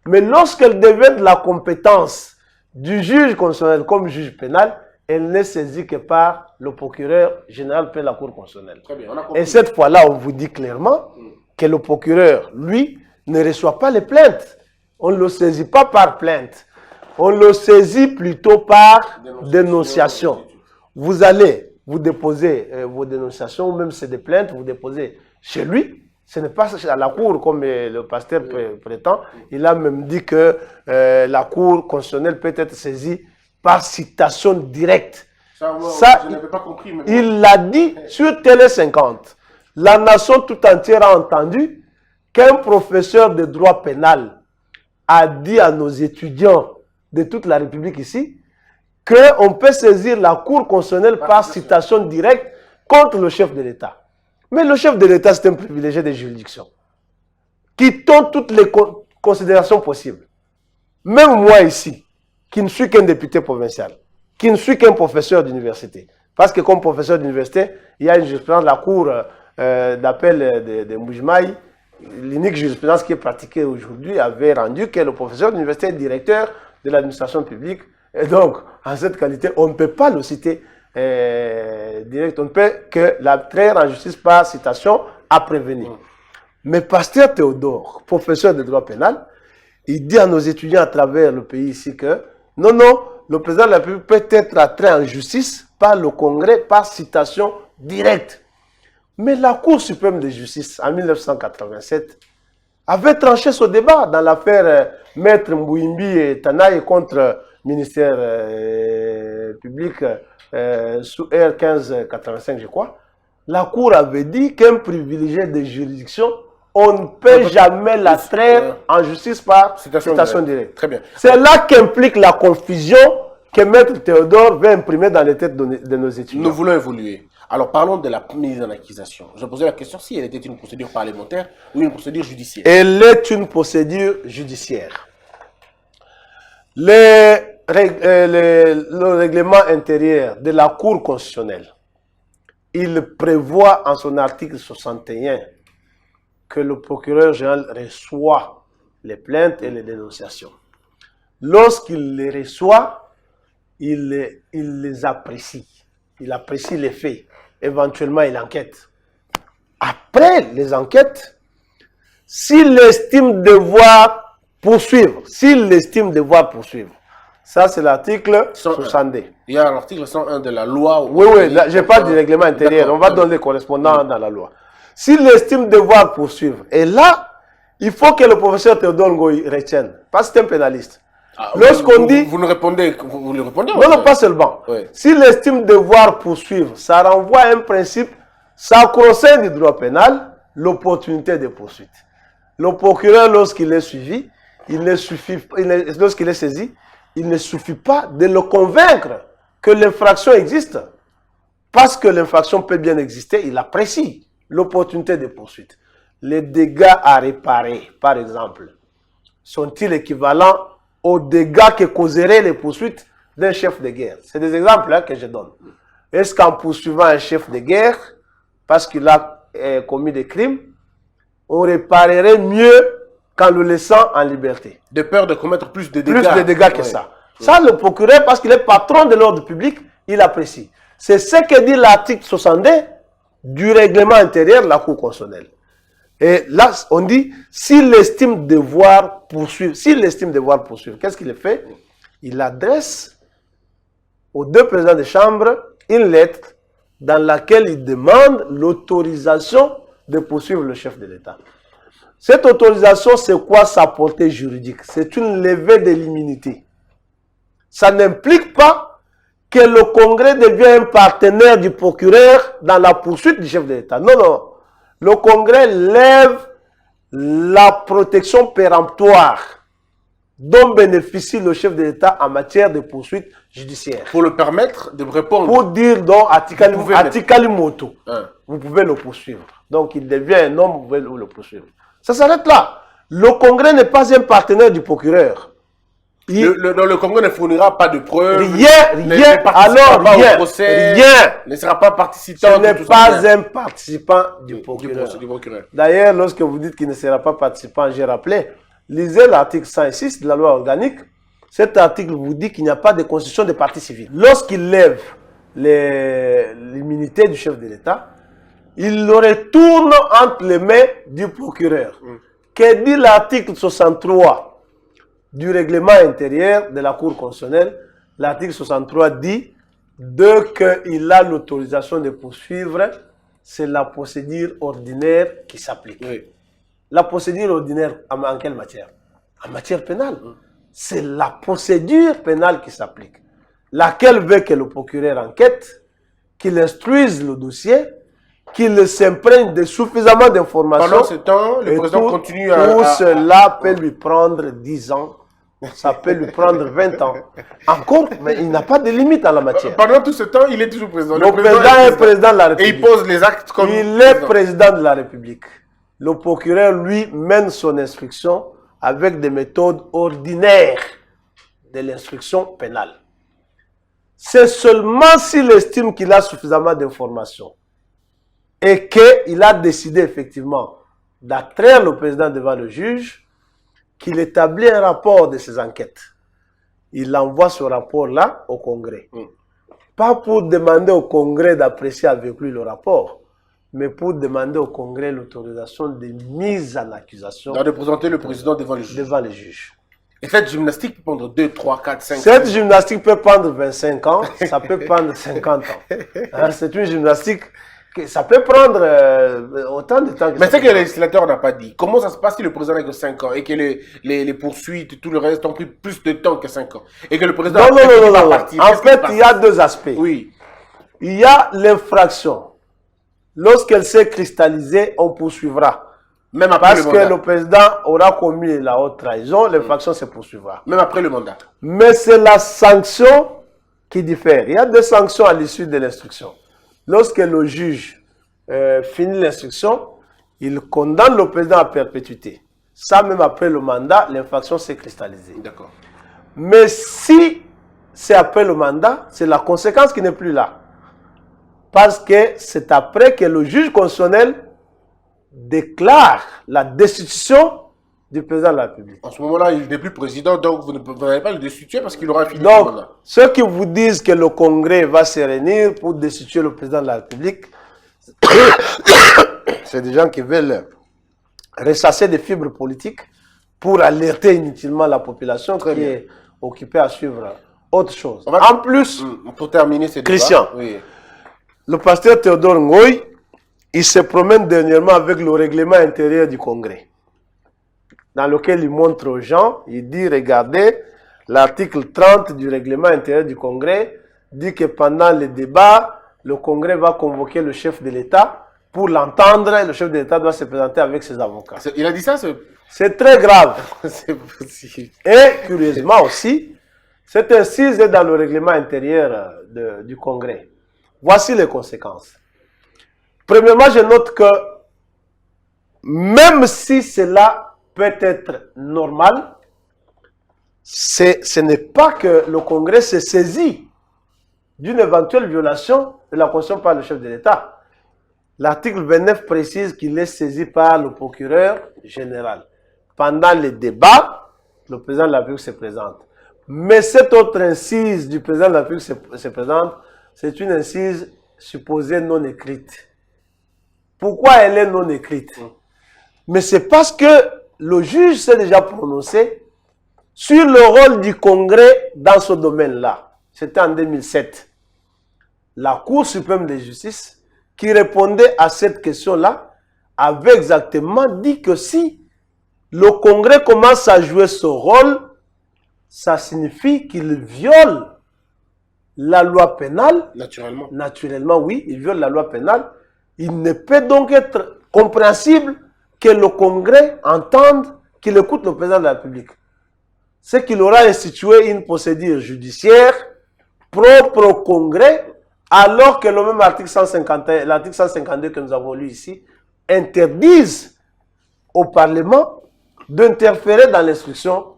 Mais lorsqu'elle devient de la compétence du juge constitutionnel comme juge pénal, elle n'est saisie que par le procureur général de la Cour constitutionnelle. Très bien, on a compris. Et cette fois-là, on vous dit clairement que le procureur, lui, ne reçoit pas les plaintes. On ne le saisit pas par plainte. On le saisit plutôt par dénonciation. Vous allez, vous déposez vos dénonciations, ou même c'est des plaintes, vous déposez chez lui. Ce n'est pas à la Cour comme le pasteur prétend. Il a même dit que la Cour constitutionnelle peut être saisie par citation directe. Ça, je n'avais pas compris. Mais il l'a dit sur Télé 50. La nation tout entière a entendu qu'un professeur de droit pénal a dit à nos étudiants de toute la République ici qu'on peut saisir la Cour constitutionnelle par citation directe contre le chef de l'État. Mais le chef de l'État, c'est un privilégié des juridictions qui tont toutes les considérations possibles. Même moi ici, qui ne suis qu'un député provincial, qui ne suis qu'un professeur d'université. Parce que comme professeur d'université, il y a une jurisprudence de la Cour d'appel de Mboujmaï, l'unique jurisprudence qui est pratiquée aujourd'hui avait rendu que le professeur d'université est directeur de l'administration publique. Et donc, en cette qualité, on ne peut pas le citer direct, on ne peut que la traire en justice par citation à prévenir. Mais Pasteur Théodore, professeur de droit pénal, il dit à nos étudiants à travers le pays ici que non, le président de la République peut être attrait en justice par le Congrès, par citation directe. Mais la Cour suprême de justice, en 1987, avait tranché ce débat dans l'affaire Maître Mbouimbi et Tanaï contre le ministère public sous R1585, je crois. La Cour avait dit qu'un privilégié de juridiction, on ne peut jamais la traire en justice par citation directe. Très bien. C'est là qu'implique la confusion que Maître Théodore veut imprimer dans les têtes de nos étudiants. Nous voulons évoluer. Alors parlons de la mise en accusation. Je posais la question si elle était une procédure parlementaire ou une procédure judiciaire. Elle est une procédure judiciaire. Le règlement intérieur de la Cour constitutionnelle, il prévoit en son article 61 que le procureur général reçoit les plaintes et les dénonciations. Lorsqu'il les reçoit, il les apprécie. Il apprécie les faits. Éventuellement, il enquête. Après les enquêtes, s'il estime devoir poursuivre, ça c'est l'article 62. Il y a l'article 101 de la loi. Oui, là, je parle du règlement intérieur. On va donner les correspondants dans la loi. S'il estime devoir poursuivre, et là, il faut que le professeur Théodore Ngoï retienne, parce que c'est un pénaliste. Lorsqu'on dit... Vous nous répondez, vous lui répondez? Non, pas seulement. Oui. S'il estime devoir poursuivre, ça renvoie à un principe sacro-saint du droit pénal, l'opportunité de poursuite. Le procureur, lorsqu'il est suivi, lorsqu'il est saisi, il ne suffit pas de le convaincre que l'infraction existe. Parce que l'infraction peut bien exister, il apprécie l'opportunité de poursuite. Les dégâts à réparer, par exemple, sont-ils équivalents aux dégâts que causeraient les poursuites d'un chef de guerre? C'est des exemples que je donne. Est-ce qu'en poursuivant un chef de guerre, parce qu'il a commis des crimes, on réparerait mieux qu'en le laissant en liberté? De peur de commettre plus de dégâts. Plus de dégâts que ça. Ça, le procureur, parce qu'il est patron de l'ordre public, il apprécie. C'est ce que dit l'article 62 du règlement intérieur de la Cour constitutionnelle. Et là, on dit, s'il estime devoir poursuivre, qu'est-ce qu'il fait? Il adresse aux deux présidents de chambre une lettre dans laquelle il demande l'autorisation de poursuivre le chef de l'État. Cette autorisation, c'est quoi sa portée juridique? C'est une levée de l'immunité. Ça n'implique pas que le Congrès devient un partenaire du procureur dans la poursuite du chef de l'État. Non, non. Le Congrès lève la protection péremptoire dont bénéficie le chef de l'État en matière de poursuite judiciaire. Pour le permettre de répondre. Pour dire donc à Tikali Moto, vous pouvez le poursuivre. Donc il devient un homme, vous pouvez le poursuivre. Ça s'arrête là. Le Congrès n'est pas un partenaire du procureur. Le Congrès ne fournira pas de preuves. Rien. Alors, rien. Ne sera pas participant. Ce n'est pas un participant du procureur. D'ailleurs, lorsque vous dites qu'il ne sera pas participant, j'ai rappelé, lisez l'article 106 de la loi organique. Cet article vous dit qu'il n'y a pas de constitution des partis civils. Lorsqu'il lève l'immunité du chef de l'État, il le retourne entre les mains du procureur. Que dit l'article 63 du règlement intérieur de la Cour constitutionnelle? L'article 63 dit qu'il a l'autorisation de poursuivre, c'est la procédure ordinaire qui s'applique. Oui. La procédure ordinaire, en quelle matière? En matière pénale. C'est la procédure pénale qui s'applique. Laquelle veut que le procureur enquête, qu'il instruise le dossier, qu'il s'imprègne de suffisamment d'informations. Pendant ce temps, le président continue tout cela peut lui prendre 10 ans. Ça peut lui prendre 20 ans. Encore, mais il n'a pas de limite en la matière. Pendant tout ce temps, il est toujours président. Le président est président de la République. Et il pose les actes comme il est président de la République. Le procureur, lui, mène son instruction avec des méthodes ordinaires de l'instruction pénale. C'est seulement s'il estime qu'il a suffisamment d'informations et qu'il a décidé effectivement d'attraire le président devant le juge, qu'il établit un rapport de ses enquêtes. Il envoie ce rapport-là au Congrès. Pas pour demander au Congrès d'apprécier avec lui le rapport, mais pour demander au Congrès l'autorisation de mise en accusation. De présenter le président devant les juges. Devant les juges. Et cette gymnastique peut prendre 2, 3, 4, 5 ans. Cette gymnastique peut prendre 25 ans, ça peut prendre 50 ans. C'est une gymnastique que ça peut prendre autant de temps que mais c'est que le législateur n'a pas dit. Comment ça se passe si le président n'a que 5 ans et que les poursuites et tout le reste ont pris plus de temps que 5 ans et que le président non. En fait, il y a deux aspects. Oui. Il y a l'infraction. Lorsqu'elle s'est cristallisée, on poursuivra. Même après parce que le président aura commis la haute trahison, l'infraction se poursuivra. Même après le mandat. Mais c'est la sanction qui diffère. Il y a deux sanctions à l'issue de l'instruction. Lorsque le juge finit l'instruction, il condamne le président à perpétuité. Ça, même après le mandat, l'infraction s'est cristallisée. D'accord. Mais si c'est après le mandat, c'est la conséquence qui n'est plus là. Parce que c'est après que le juge constitutionnel déclare la destitution du président de la République. En ce moment-là, il n'est plus président, donc vous n'allez pas le destituer parce qu'il aura fini donc, le mandat. Ceux qui vous disent que le Congrès va se réunir pour destituer le président de la République, c'est des gens qui veulent ressasser des fibres politiques pour alerter inutilement la population qui est occupée à suivre autre chose. En plus, pour terminer ce débat, Christian, le pasteur Théodore Ngoï, il se promène dernièrement avec le règlement intérieur du Congrès, dans lequel il montre aux gens, il dit, regardez, l'article 30 du règlement intérieur du Congrès dit que pendant les débats, le Congrès va convoquer le chef de l'État pour l'entendre, le chef de l'État doit se présenter avec ses avocats. Il a dit ça, C'est très grave. c'est possible. Et curieusement aussi, cette incise est dans le règlement intérieur du Congrès. Voici les conséquences. Premièrement, je note que même si cela peut être normal, ce n'est pas que le Congrès se saisit d'une éventuelle violation de la Constitution par le chef de l'État. L'article 29 précise qu'il est saisi par le procureur général. Pendant les débats, le président de la République se présente. Mais cette autre incise du président de la République se présente, c'est une incise supposée non écrite. Pourquoi elle est non écrite? Mais c'est parce que le juge s'est déjà prononcé sur le rôle du Congrès dans ce domaine-là. C'était en 2007. La Cour suprême de justice, qui répondait à cette question-là, avait exactement dit que si le Congrès commence à jouer ce rôle, ça signifie qu'il viole la loi pénale. Naturellement. Naturellement, oui, il viole la loi pénale. Il ne peut donc être compréhensible que le Congrès entende qu'il écoute le président de la République. C'est qu'il aura institué une procédure judiciaire propre au Congrès, alors que le même article 151, l'article 152 que nous avons lu ici, interdise au Parlement d'interférer dans l'instruction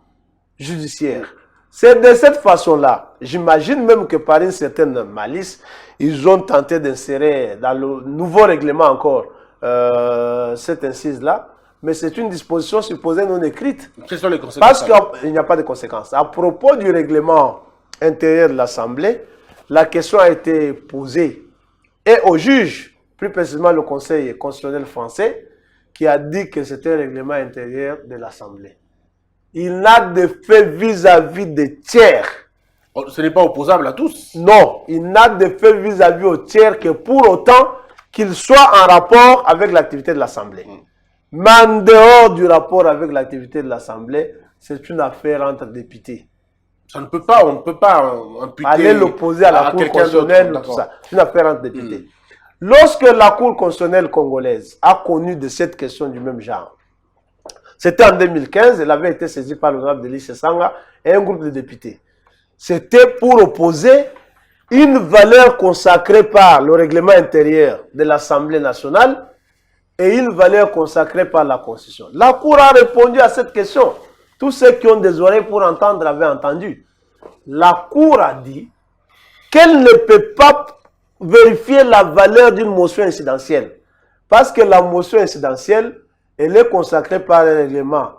judiciaire. C'est de cette façon-là, j'imagine même que par une certaine malice, ils ont tenté d'insérer dans le nouveau règlement encore cette incise-là, mais c'est une disposition supposée non écrite. Quelles sont les conséquences? Parce qu'il n'y a pas de conséquences. À propos du règlement intérieur de l'Assemblée, la question a été posée et au juge, plus précisément le Conseil constitutionnel français, qui a dit que c'était un règlement intérieur de l'Assemblée. Il n'a de fait vis-à-vis des tiers. Ce n'est pas opposable à tous. Non, il n'a de fait vis-à-vis aux tiers que pour autant qu'il soit en rapport avec l'activité de l'Assemblée. Mais en dehors du rapport avec l'activité de l'Assemblée, c'est une affaire entre députés. Ça ne peut pas, on ne peut pas imputer aller l'opposer à la Cour constitutionnelle ou tout ça. C'est une affaire entre députés. Lorsque la Cour constitutionnelle congolaise a connu de cette question du même genre, c'était en 2015, elle avait été saisie par l'honorable Delis Sanga et un groupe de députés. C'était pour opposer une valeur consacrée par le règlement intérieur de l'Assemblée nationale et une valeur consacrée par la Constitution. La Cour a répondu à cette question. Tous ceux qui ont des oreilles pour entendre avaient entendu. La Cour a dit qu'elle ne peut pas vérifier la valeur d'une motion incidentielle. Parce que la motion incidentielle, elle est consacrée par un règlement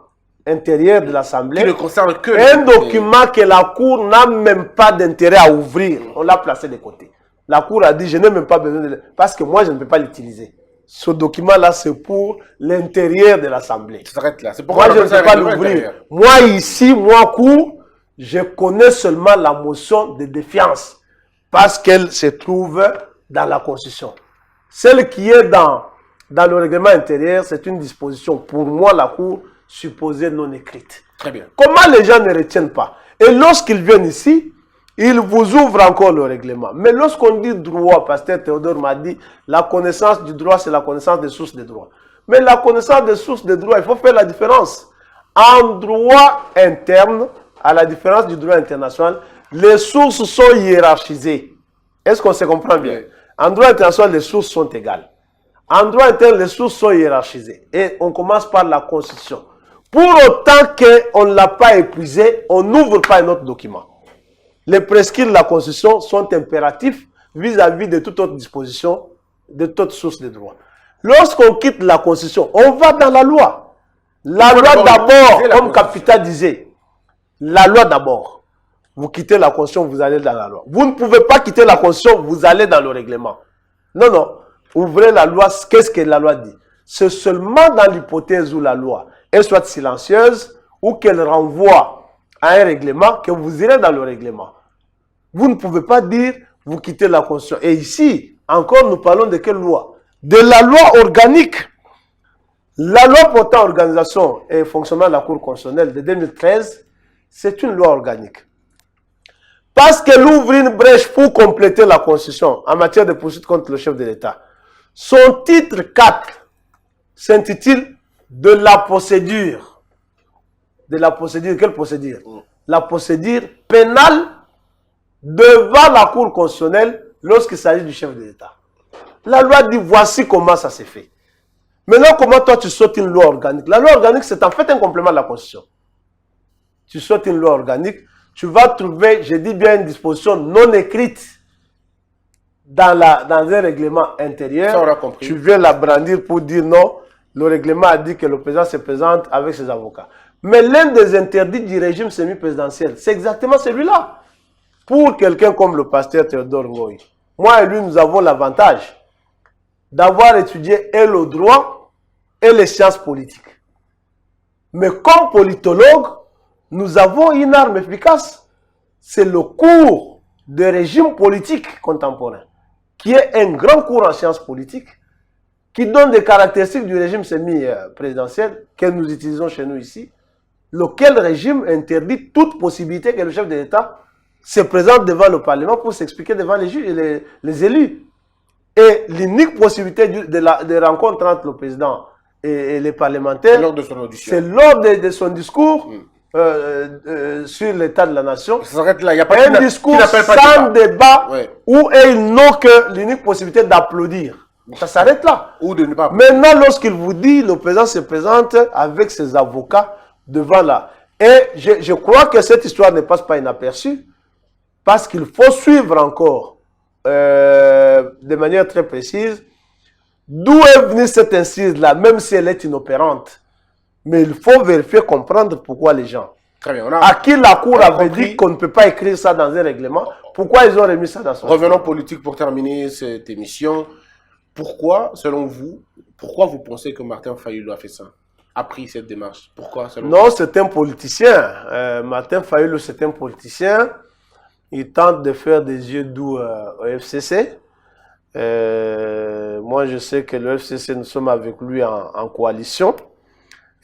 intérieur de l'Assemblée. Qui ne concerne que un document que la Cour n'a même pas d'intérêt à ouvrir. On l'a placé de côté. La Cour a dit, je n'ai même pas besoin de... Parce que moi, je ne peux pas l'utiliser. Ce document-là, c'est pour l'intérieur de l'Assemblée. Ça s'arrête là. C'est pourquoi moi, je ne peux pas l'ouvrir. Moi, ici, moi, Cour, je connais seulement la motion de défiance. Parce qu'elle se trouve dans la Constitution. Celle qui est dans le règlement intérieur, c'est une disposition, pour moi, la Cour, supposée non écrite. Très bien. Comment les gens ne retiennent pas? Et lorsqu'ils viennent ici, ils vous ouvrent encore le règlement. Mais lorsqu'on dit droit, Pasteur Théodore m'a dit, la connaissance du droit, c'est la connaissance des sources de droit. Mais la connaissance des sources de droit, il faut faire la différence. En droit interne, à la différence du droit international, les sources sont hiérarchisées. Est-ce qu'on se comprend bien? En droit international, les sources sont égales. En droit interne, les sources sont hiérarchisées. Et on commence par la Constitution. Pour autant qu'on ne l'a pas épuisé, on n'ouvre pas un autre document. Les prescrits de la Constitution sont impératifs vis-à-vis de toute autre disposition, de toute source de droit. Lorsqu'on quitte la Constitution, on va dans la loi. La loi d'abord, comme Capita disait. La loi d'abord. Vous quittez la Constitution, vous allez dans la loi. Vous ne pouvez pas quitter la Constitution, vous allez dans le règlement. Non, non. Ouvrez la loi, qu'est-ce que la loi dit? C'est seulement dans l'hypothèse où la loi est soit silencieuse ou qu'elle renvoie à un règlement que vous irez dans le règlement. Vous ne pouvez pas dire, vous quittez la Constitution. Et ici, encore, nous parlons de quelle loi? De la loi organique. La loi portant organisation et fonctionnement de la Cour constitutionnelle de 2013, c'est une loi organique. Parce qu'elle ouvre une brèche pour compléter la Constitution en matière de poursuite contre le chef de l'État. Son titre 4 s'intitule « De la procédure ». De la procédure, quelle procédure? La procédure pénale devant la Cour constitutionnelle lorsqu'il s'agit du chef de l'État. La loi dit voici comment ça s'est fait. Maintenant, comment toi tu sautes une loi organique? La loi organique, c'est en fait un complément de la Constitution. Tu sautes une loi organique, tu vas trouver, je dis bien, une disposition non écrite dans un règlement intérieur. Ça, on a compris. Tu viens la brandir pour dire non, le règlement a dit que le président se présente avec ses avocats. Mais l'un des interdits du régime semi-présidentiel, c'est exactement celui-là. Pour quelqu'un comme le pasteur Théodore Ngoï, moi et lui, nous avons l'avantage d'avoir étudié et le droit et les sciences politiques. Mais comme politologue, nous avons une arme efficace. C'est le cours de régime politique contemporain, qui est un grand cours en sciences politiques, qui donne des caractéristiques du régime semi-présidentiel que nous utilisons chez nous ici, lequel régime interdit toute possibilité que le chef de l'État se présente devant le Parlement pour s'expliquer devant les élus. Et l'unique possibilité de rencontre entre le président et les parlementaires, c'est lors de son discours sur l'état de la nation. Ça s'arrête là. Il n'y a pas un discours sans débat, où ils n'ont que l'unique possibilité d'applaudir. Ça s'arrête là. Ou de ne pas. Maintenant, lorsqu'il vous dit, le président se présente avec ses avocats devant là. Et je crois que cette histoire ne passe pas inaperçue, parce qu'il faut suivre encore de manière très précise d'où est venue cette incise-là, même si elle est inopérante. Mais il faut vérifier, comprendre pourquoi les gens. Très bien. À qui la Cour avait dit qu'on ne peut pas écrire ça dans un règlement, pourquoi ils ont remis ça dans son Revenons politique pour terminer cette émission. Pourquoi, selon vous, pourquoi vous pensez que Martin Fayulu a fait ça, a pris cette démarche? Pourquoi, selon vous? C'est un politicien. Martin Fayulu, c'est un politicien. Il tente de faire des yeux doux au FCC. Moi, je sais que le FCC, nous sommes avec lui en coalition.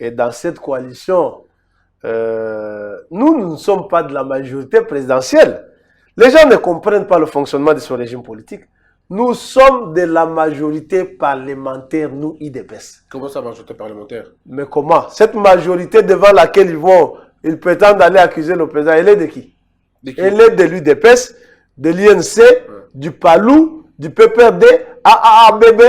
Et dans cette coalition, nous ne sommes pas de la majorité présidentielle. Les gens ne comprennent pas le fonctionnement de ce régime politique. Nous sommes de la majorité parlementaire, nous, IDPS. Comment ça, majorité parlementaire? Mais comment? Cette majorité devant laquelle ils prétendent aller accuser le président, elle est de qui? Elle est de l'UDPS, de l'INC, du PALU, du PPRD, AABB,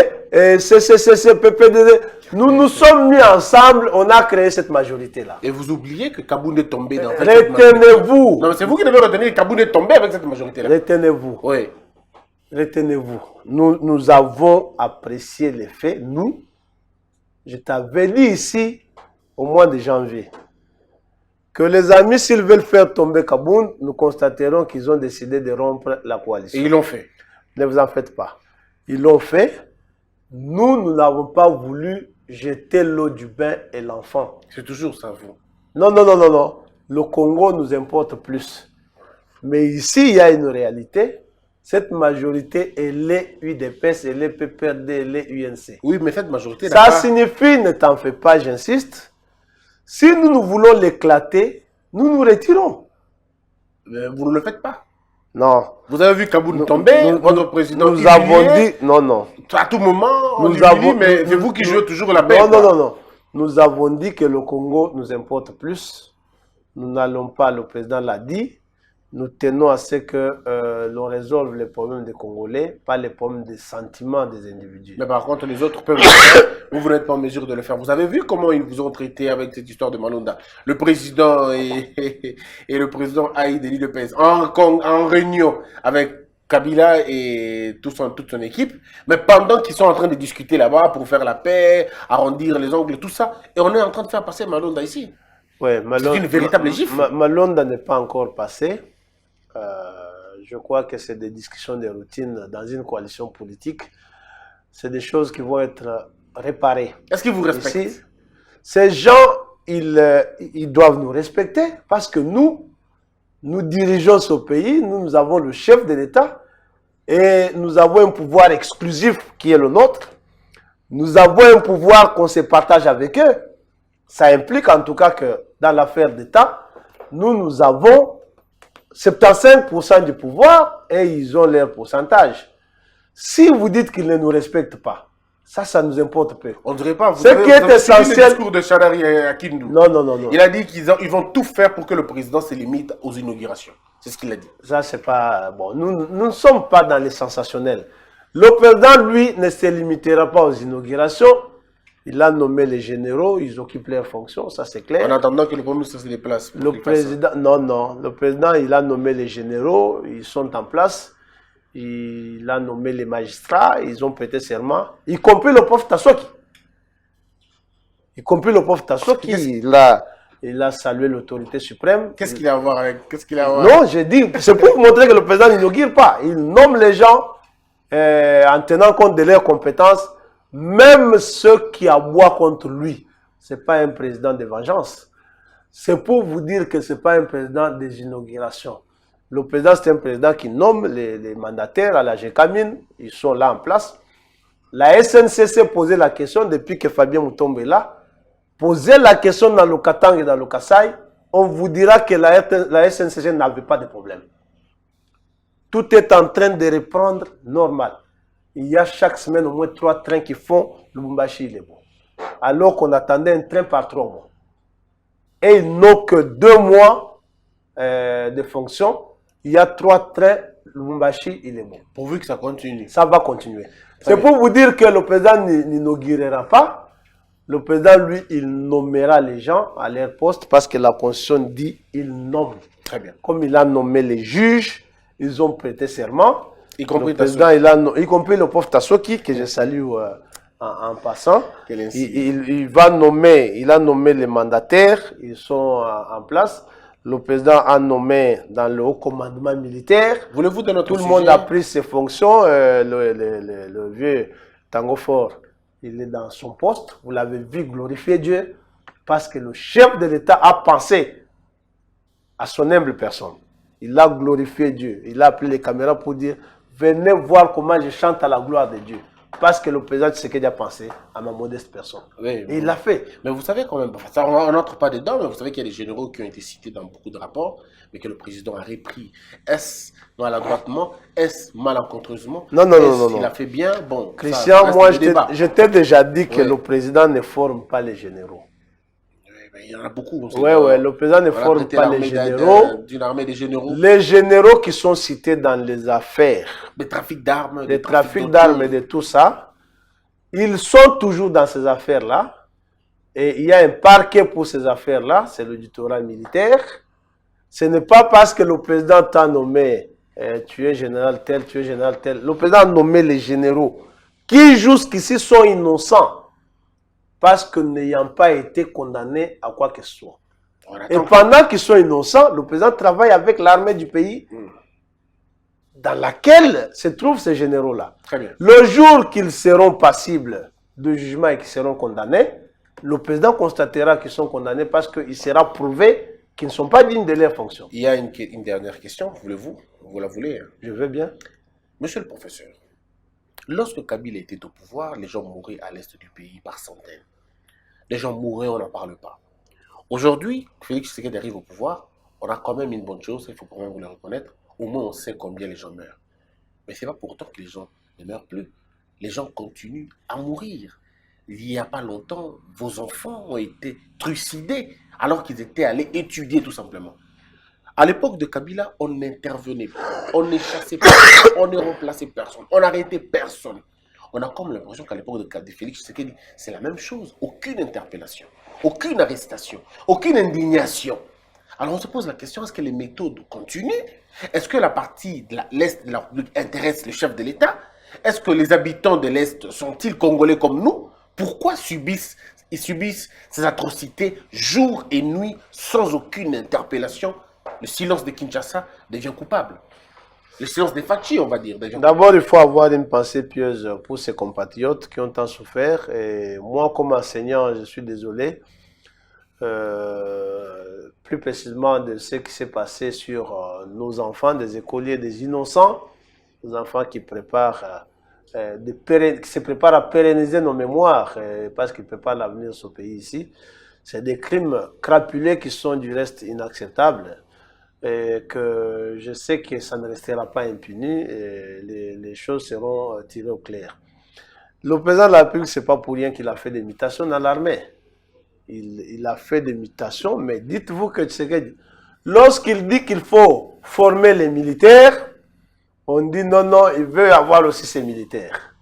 CCCC, PPDD. Nous nous sommes mis ensemble, on a créé cette majorité-là. Et vous oubliez que Kaboun est tombé dans cette Retenez-vous. Non, c'est vous qui devez retenir que Kaboun est tombé avec cette majorité-là. Retenez-vous. Oui. Retenez-vous. Nous avons apprécié les faits. Nous, je t'avais dit ici, au mois de janvier, que les amis, s'ils veulent faire tomber Kaboun, nous constaterons qu'ils ont décidé de rompre la coalition. Et ils l'ont fait. Ne vous en faites pas. Ils l'ont fait. Nous n'avons pas voulu jeter l'eau du bain et l'enfant. C'est toujours ça, vous. Non, non, non, non, non. Le Congo nous importe plus. Mais ici, il y a une réalité. Cette majorité, elle est UDPS, elle est PPRD, elle est UNC. Oui, mais cette majorité... Ça signifie, ne t'en fais pas, j'insiste. Si nous voulons l'éclater, nous nous retirons. Mais vous ne le faites pas. Non. Vous avez vu Kaboun tomber, votre président... Nous avons dit... Non, non. À tout moment, on nous dit, mais c'est vous qui jouez toujours la paix. Non, non, non, non. Nous avons dit que le Congo nous importe plus. Nous n'allons pas, le président l'a dit. Nous tenons à ce que l'on résolve les problèmes des Congolais, pas les problèmes des sentiments des individus. Mais par contre, les autres peuvent... vous n'êtes pas en mesure de le faire. Vous avez vu comment ils vous ont traité avec cette histoire de Malonda? Le président et le président Haït de l'UDPS en réunion avec Kabila et toute son équipe, mais pendant qu'ils sont en train de discuter là-bas pour faire la paix, arrondir les ongles, tout ça, et on est en train de faire passer Malonda ici. Ouais, c'est une véritable gifle. Malonda n'est pas encore passé. Je crois que c'est des discussions de routine dans une coalition politique. C'est des choses qui vont être réparées. Est-ce qu'ils vous respectent? Ici, ces gens, ils doivent nous respecter parce que nous dirigeons ce pays, nous avons le chef de l'État et nous avons un pouvoir exclusif qui est le nôtre. Nous avons un pouvoir qu'on se partage avec eux. Ça implique en tout cas que dans l'affaire d'État, nous avons 75% du pouvoir et ils ont leur pourcentage. Si vous dites qu'ils ne nous respectent pas, Ça nous importe peu. On ne dirait pas. Ce qui est essentiel. Le discours de Chadari Akindou. Non. Il a dit qu'ils vont tout faire pour que le président se limite aux inaugurations. C'est ce qu'il a dit. Ça, c'est pas bon. Nous ne sommes pas dans les sensationnels. Le président, lui, ne se limitera pas aux inaugurations. Il a nommé les généraux, ils occupent leurs fonctions, ça c'est clair. En attendant que le Premier ministre se déplace. Le président, non. Le président, il a nommé les généraux, ils sont en place. Il a nommé les magistrats, ils ont prêté serment, y compris le prof Tassoki. Il a salué l'autorité suprême. Qu'est-ce qu'il a à voir avec... Non, j'ai dit, c'est pour vous montrer que le président n'inaugure pas. Il nomme les gens en tenant compte de leurs compétences, même ceux qui aboient contre lui. Ce n'est pas un président de vengeance. C'est pour vous dire que ce n'est pas un président des inaugurations. Le président, c'est un président qui nomme les mandataires à la GECAMINE. Ils sont là en place. La SNCC posait la question depuis que Fabien Mutombo est là. Posez la question dans le Katang et dans le Kasaï. On vous dira que la SNCC n'avait pas de problème. Tout est en train de reprendre normal. Il y a chaque semaine au moins 3 trains qui font Lubumbashi, il est bon. Alors qu'on attendait un train par 3 mois. Et ils n'ont que 2 mois de fonction. Il y a 3 trains, Lubumbashi, il est bon. Pourvu que ça continue. Ça va continuer. C'est pour vous dire que le président n'inaugurera pas. Le président, lui, il nommera les gens à leur poste parce que la Constitution dit il nomme. Très bien. Comme il a nommé les juges, ils ont prêté serment. Y compris le président, y compris le pauvre Tassoki, que je salue en passant. Il a nommé les mandataires, ils sont en place. Le président a nommé dans le haut commandement militaire. Voulez-vous de notre Tout le monde a pris ses fonctions. Le vieux Tango Fort, il est dans son poste. Vous l'avez vu glorifier Dieu parce que le chef de l'État a pensé à son humble personne. Il a glorifié Dieu. Il a appelé les caméras pour dire venez voir comment je chante à la gloire de Dieu. Parce que le président Tshisekedi a pensé à ma modeste personne. Oui, et il l'a fait. Mais vous savez quand même, ça, on n'entre pas dedans, mais vous savez qu'il y a des généraux qui ont été cités dans beaucoup de rapports, mais que le président a repris. Est-ce maladroitement? Est-ce malencontreusement? Non. Il a fait bien? Bon, Christian, moi je t'ai déjà dit que le président ne forme pas les généraux. Il y en a beaucoup. Oui, le président ne forme pas les généraux. D'une armée des généraux. Les généraux qui sont cités dans les affaires. Des trafics d'armes. Des trafics d'armes et de tout ça. Ils sont toujours dans ces affaires-là. Et il y a un parquet pour ces affaires-là. C'est l'auditorat militaire. Ce n'est pas parce que le président t'a nommé tu es général tel, tu es général tel. Le président a nommé les généraux qui jusqu'ici sont innocents. Parce que n'ayant pas été condamnés à quoi que ce soit. Et pendant qu'ils sont innocents, le président travaille avec l'armée du pays dans laquelle se trouvent ces généraux-là. Le jour qu'ils seront passibles de jugement et qu'ils seront condamnés, le président constatera qu'ils sont condamnés parce qu'il sera prouvé qu'ils ne sont pas dignes de leur fonction. Il y a une dernière question, voulez-vous? Vous la voulez? Je veux bien. Monsieur le professeur, lorsque Kabila était au pouvoir, les gens mouraient à l'est du pays par centaines. Les gens mouraient, on n'en parle pas. Aujourd'hui, Félix Tshisekedi arrive au pouvoir, on a quand même une bonne chose, il faut quand même vous le reconnaître. Au moins, on sait combien les gens meurent. Mais ce n'est pas pour autant que les gens ne meurent plus. Les gens continuent à mourir. Il n'y a pas longtemps, vos enfants ont été trucidés alors qu'ils étaient allés étudier tout simplement. À l'époque de Kabila, on n'intervenait pas, on ne chassait personne, on ne remplaçait personne, on n'arrêtait personne. On a comme l'impression qu'à l'époque de Félix Tshisekedi, c'est la même chose. Aucune interpellation, aucune arrestation, aucune indignation. Alors on se pose la question, est-ce que les méthodes continuent? Est-ce que la partie de l'Est de la République intéresse le chef de l'État? Est-ce que les habitants de l'Est sont-ils congolais comme nous? Pourquoi ils subissent ces atrocités jour et nuit sans aucune interpellation? Le silence de Kinshasa devient coupable. Le silence des Fachi, on va dire. D'abord, il faut avoir une pensée pieuse pour ces compatriotes qui ont tant souffert. Et moi, comme enseignant, je suis désolé. Plus précisément de ce qui s'est passé sur nos enfants, des écoliers, des innocents, des enfants qui se préparent à pérenniser nos mémoires parce qu'ils préparent l'avenir de ce pays ici. C'est des crimes crapulés qui sont du reste inacceptables. Et que je sais que ça ne restera pas impuni et les choses seront tirées au clair. Le président de la République, ce n'est pas pour rien qu'il a fait des mutations dans l'armée. Il a fait des mutations, mais dites-vous que lorsqu'il dit qu'il faut former les militaires, on dit non, non, il veut avoir aussi ses militaires.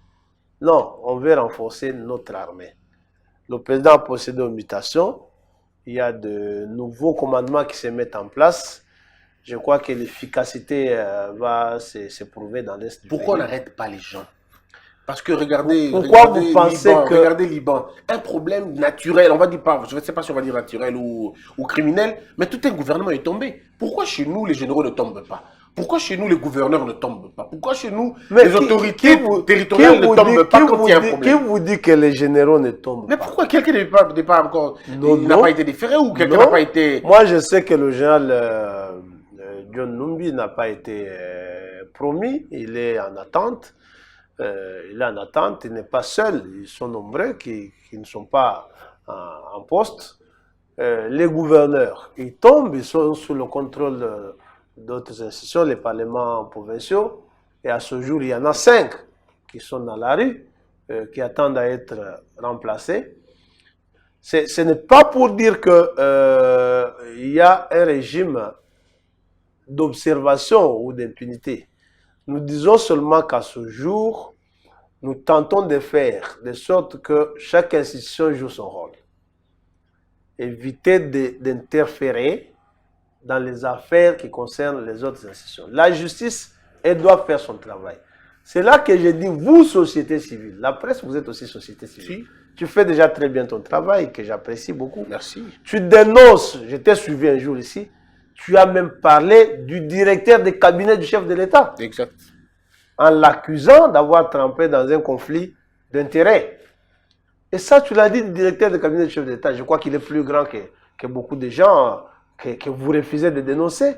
Non, on veut renforcer notre armée. Le président a procédé aux mutations. Il y a de nouveaux commandements qui se mettent en place. Je crois que l'efficacité va se prouver dans l'Est du pays. Pourquoi on n'arrête pas les gens? Parce que regardez, Pourquoi vous pensez Liban, que... regardez Liban, un problème naturel, on va dire pas, je ne sais pas si on va dire naturel ou criminel, mais tout un gouvernement est tombé. Pourquoi chez nous les généraux ne tombent pas? Pourquoi chez nous les gouverneurs ne tombent pas? Pourquoi chez nous les autorités territoriales ne tombent pas quand il y a un problème? Qui vous dit que les généraux ne tombent Mais pas? pourquoi quelqu'un n'est pas encore, il n'a pas été déféré ou quelqu'un Non. n'a pas été... Moi je sais que le général John Numbi n'a pas été promis, il est en attente. Il est en attente, il n'est pas seul, ils sont nombreux qui ne sont pas en poste. Les gouverneurs, ils tombent, ils sont sous le contrôle d'autres institutions, les parlements provinciaux, et à ce jour, il y en a 5 qui sont dans la rue, qui attendent à être remplacés. Ce n'est pas pour dire qu'il y a un régime d'observation ou d'impunité. Nous disons seulement qu'à ce jour, nous tentons de faire de sorte que chaque institution joue son rôle. Éviter d'interférer dans les affaires qui concernent les autres institutions. La justice, elle doit faire son travail. C'est là que je dis, vous, société civile, la presse, vous êtes aussi société civile. Si. Tu fais déjà très bien ton travail, que j'apprécie beaucoup. Merci. Tu dénonces, je t'ai suivi un jour ici, tu as même parlé du directeur des cabinets du chef de l'État. Exact. En l'accusant d'avoir trempé dans un conflit d'intérêts. Et ça, tu l'as dit, du directeur de cabinet du chef de l'État. Je crois qu'il est plus grand que beaucoup de gens que vous refusez de dénoncer.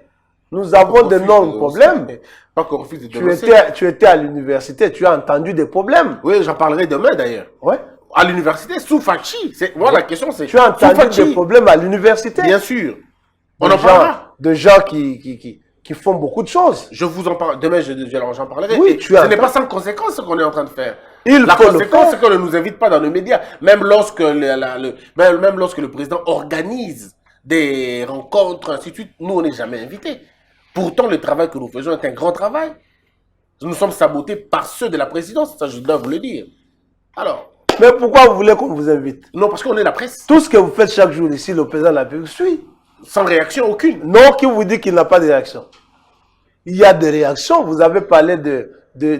Nous avons d'énormes problèmes. Pas qu'on refuse de dénoncer. Tu étais à l'université, tu as entendu des problèmes. Oui, j'en parlerai demain d'ailleurs. Ouais. À l'université, sous Fachi. Voilà, la question c'est... Tu as entendu des problèmes à l'université. Bien sûr. On en parlera. De gens qui font beaucoup de choses. Je vous en parle. Demain, j'en parlerai. Oui, ce n'est pas sans conséquence ce qu'on est en train de faire. La conséquence, c'est qu'on ne nous invite pas dans les médias. Même lorsque même lorsque le président organise des rencontres, ainsi de suite, nous, on n'est jamais invités. Pourtant, le travail que nous faisons est un grand travail. Nous sommes sabotés par ceux de la présidence, ça je dois vous le dire. Alors. Mais pourquoi vous voulez qu'on vous invite? Non, parce qu'on est la presse. Tout ce que vous faites chaque jour ici, le président de la République suit. Sans réaction aucune. Non, qui vous dit qu'il n'a pas de réaction? Il y a des réactions. Vous avez parlé de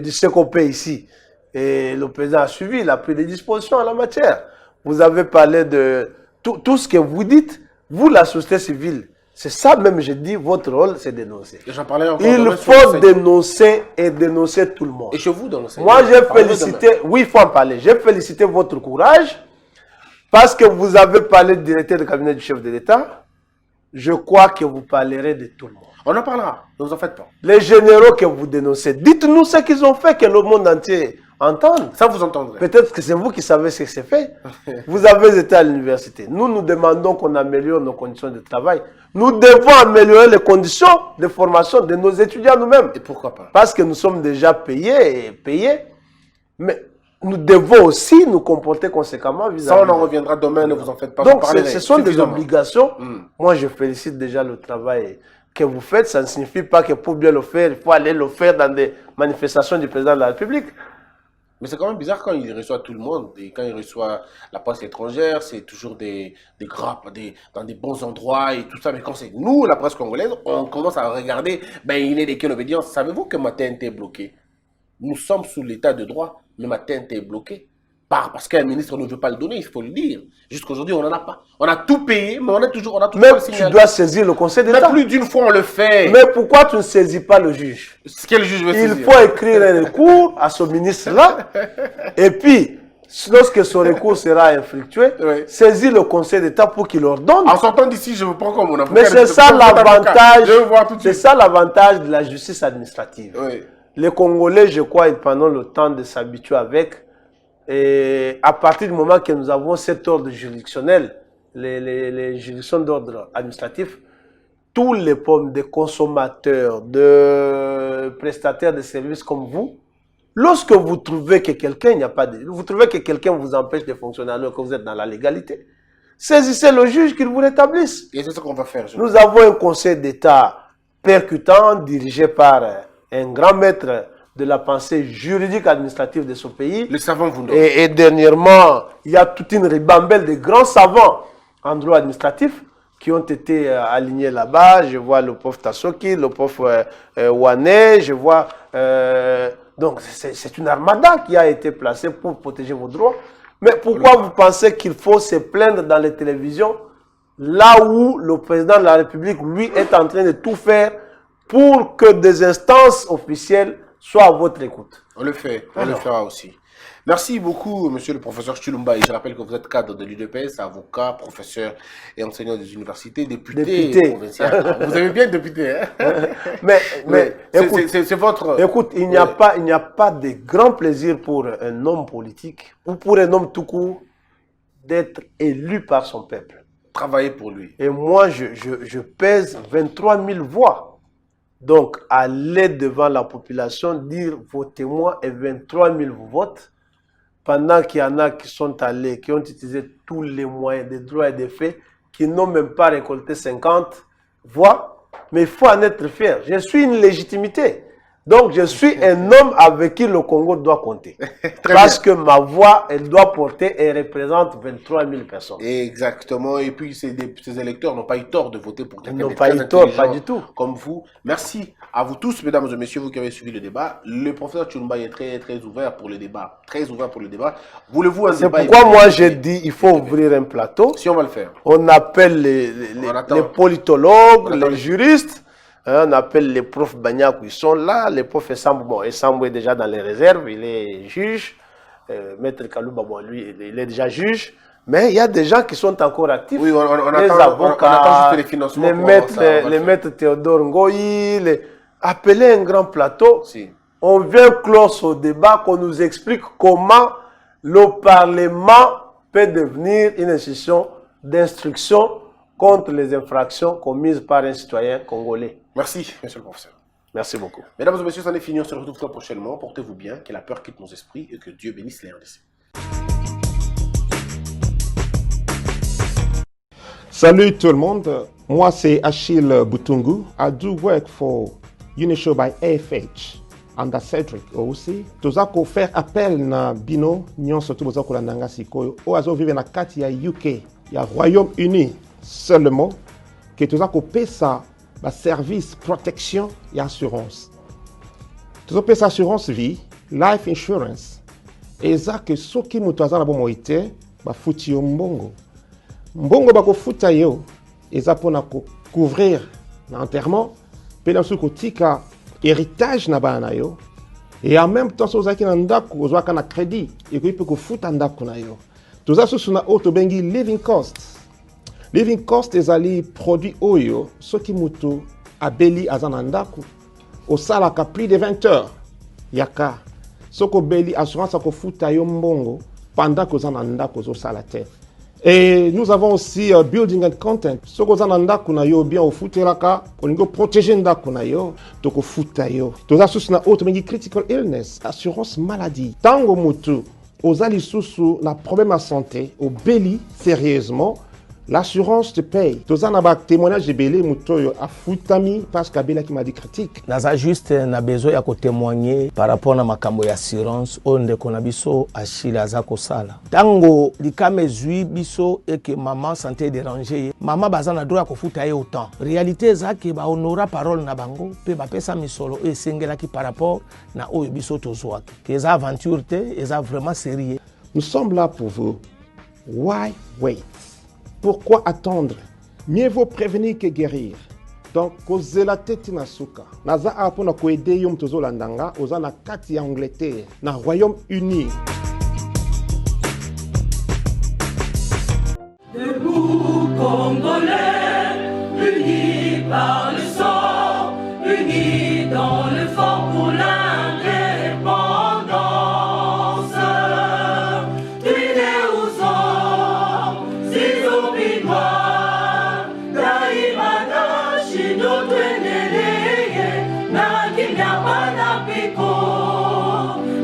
ce qu'on paie ici. Et le président a suivi, il a pris des dispositions en la matière. Vous avez parlé de tout ce que vous dites, vous, la société civile. C'est ça même, je dis, votre rôle, c'est dénoncer. J'en parlais encore. Il faut dénoncer et dénoncer tout le monde. Et chez vous, dans l'enseignement. Moi, j'ai félicité, oui, il faut en parler. J'ai félicité votre courage parce que vous avez parlé du directeur de cabinet du chef de l'État. Je crois que vous parlerez de tout le monde. On en parlera, ne vous en faites pas. Les généraux que vous dénoncez, dites-nous ce qu'ils ont fait, que le monde entier entende. Ça, vous entendrez. Peut-être que c'est vous qui savez ce que c'est fait. Vous avez été à l'université. Nous, nous demandons qu'on améliore nos conditions de travail. Nous devons améliorer les conditions de formation de nos étudiants nous-mêmes. Et pourquoi pas? Parce que nous sommes déjà payés. Mais nous devons aussi nous comporter conséquemment vis-à-vis. Ça, on en reviendra demain, ne vous en faites pas. Donc, ce sont des obligations. Moi, je félicite déjà le travail que vous faites. Ça ne signifie pas que pour bien le faire, il faut aller le faire dans des manifestations du président de la République. Mais c'est quand même bizarre quand il reçoit tout le monde. Et quand il reçoit la presse étrangère, c'est toujours des grappes, dans des bons endroits et tout ça. Mais quand c'est nous, la presse congolaise, on commence à regarder, ben il est de quelle obédience. Savez-vous que ma TNT est bloquée? Nous sommes sous l'état de droit, mais ma TNT est bloquée. Parce qu'un ministre ne veut pas le donner, il faut le dire. Jusqu'aujourd'hui, on n'en a pas. On a tout payé, mais on a toujours pas Mais le signal. tu dois saisir le Conseil d'État. Mais plus d'une fois, on le fait. Mais pourquoi tu ne saisis pas le juge? Ce que le juge veut saisir. Il faut écrire un recours à ce ministre-là. Et puis, lorsque son recours sera infructueux, saisis le Conseil d'État pour qu'il ordonne. En sortant d'ici, je vous prends comme mon avocat. Mais c'est ça l'avantage. Je veux voir tout de suite. C'est ça l'avantage de la justice administrative. Oui. Les Congolais, je crois, ils prendront le temps de s'habituer avec. Et à partir du moment que nous avons cet ordre juridictionnel, les juridictions d'ordre administratif, tous les pommes des consommateurs, de prestataires de services comme vous, Lorsque vous trouvez que quelqu'un, il n'y a pas de... Vous trouvez que quelqu'un vous empêche de fonctionner alors que vous êtes dans la légalité, saisissez le juge qu'il vous rétablisse. Et c'est ce qu'on va faire. Nous avons un conseil d'État percutant, dirigé par un grand maître de la pensée juridique administrative de ce pays. Le savant vous donne. Et dernièrement, il y a toute une ribambelle de grands savants en droit administratif qui ont été alignés là-bas. Je vois le prof Tassoki, le prof Wane, je vois... donc, c'est une armada qui a été placée pour protéger vos droits. Mais pourquoi vous pensez qu'il faut se plaindre dans les télévisions là où le président de la République, lui, est en train de tout faire pour que des instances officielles soient à votre écoute? On le fait, on le fera aussi. Merci beaucoup, monsieur le professeur Chilumba. Et je rappelle que vous êtes cadre de l'UDPS, avocat, professeur et enseignant des universités, député provincial. Vous aimez bien député, hein? mais écoute, c'est votre... Écoute, il n'y a pas de grand plaisir pour un homme politique ou pour un homme tout court d'être élu par son peuple. Travailler pour lui. Et moi, je pèse 23 000 voix. Donc, aller devant la population, dire votez-moi et 23 000 votes, pendant qu'il y en a qui sont allés, qui ont utilisé tous les moyens des droits et des faits, qui n'ont même pas récolté 50 voix, mais il faut en être fier. Je suis une légitimité. Donc, je suis un homme avec qui le Congo doit compter. Parce que ma voix, elle doit porter et représente 23 000 personnes. Exactement. Et puis, ces électeurs n'ont pas eu tort de voter pour quelqu'un. Ils n'ont pas eu tort, pas du tout. Comme vous. Merci à vous tous, mesdames et messieurs, vous qui avez suivi le débat. Le professeur Chilumba est très ouvert pour le débat. Très ouvert pour le débat. Voulez-vous un débat? C'est pourquoi moi, j'ai dit il faut ouvrir un plateau. Si on va le faire. On appelle les politologues, les juristes. On appelle les profs Bagnac, ils sont là, les profs Essambou, bon, Essambou est déjà dans les réserves, il est juge, Maître Kalouba, bon, lui, il est déjà juge, mais il y a des gens qui sont encore actifs, oui, les avocats, les maîtres Théodore Ngoyi, appelez un grand plateau, si. On vient clore ce débat, qu'on nous explique comment le Parlement peut devenir une institution d'instruction contre les infractions commises par un citoyen congolais. Merci, monsieur le professeur. Merci beaucoup. Mesdames et messieurs, c'en est fini. On se retrouve très prochainement. Portez-vous bien, que la peur quitte nos esprits et que Dieu bénisse les RDC. Salut tout le monde. Moi, c'est Achille Butungu. I do work for Unishow by AFH. Under Cedric aussi. Tozako faire appel na bino nyonso tu bozako la nanga sikoyo. O azo vive na kati ya UK, ya Royaume-Uni seulement que tozako pesa ba service protection et assurance. Tozako pesa assurance vie, life insurance. Et ça que soki mutu aza na bomo ite ba futi yo mbongo. Mbongo bako futa yo eza pona ko couvrir l'enterrement, pe na suko tika héritage na bana yo, et en même temps sozaki na ndako ozwaka na crédit et ko ipe ko futa ndako na yo. Toza susu na auto bengi living costs. Living cost ezali produit oyo soki mutu abeli azana ndako osalaka plus de 20 heures yaka soko beli assurance ko futa yo mbongo pendant que ozana ndako ozosala te. Et nous avons aussi building and content. Soko zana ndako na yo bien ofutelaka olingo protéger ndako na yo toko futa yo. Toza susu na auto bengi critical illness, assurance maladie. Tango mutu ozali susu na problème à santé obeli sérieusement, l'assurance te paye. Tozana ba témoignage de belé mutoyo afutami parce qu'abela qui m'a dit critique. Naza juste na besoin ya ko témoigner par rapport na makambo ya assurance onde kona biso Achille azako sala. Tango likame zui biso et que maman santé déranger, maman bazana droit ko futa ye autant. Réalité za ke ba honora parole na bango pe ba pesa misolo e sengela ki par rapport na oyo biso tozwaki. Que za aventure te, eza vraiment sérieux. Nous sommes là pour vous. Why wait? Pourquoi attendre? Mieux vaut prévenir que guérir. Donc, kozela teti na suka. Naza apona ko aider yom tozo landanga, oza na kati ya Angleterre, na Royaume-Uni. Debout Congolais, unis par le sang, unis dans le fort pour l'indépendance. Unis aux hommes, si obinois, daimana shindo tweneleye, na kinyama na piko,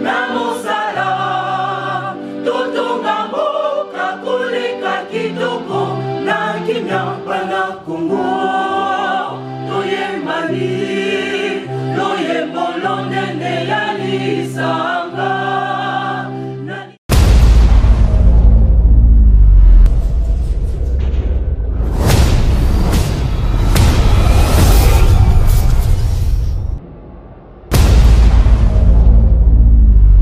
na Monene ya Lisa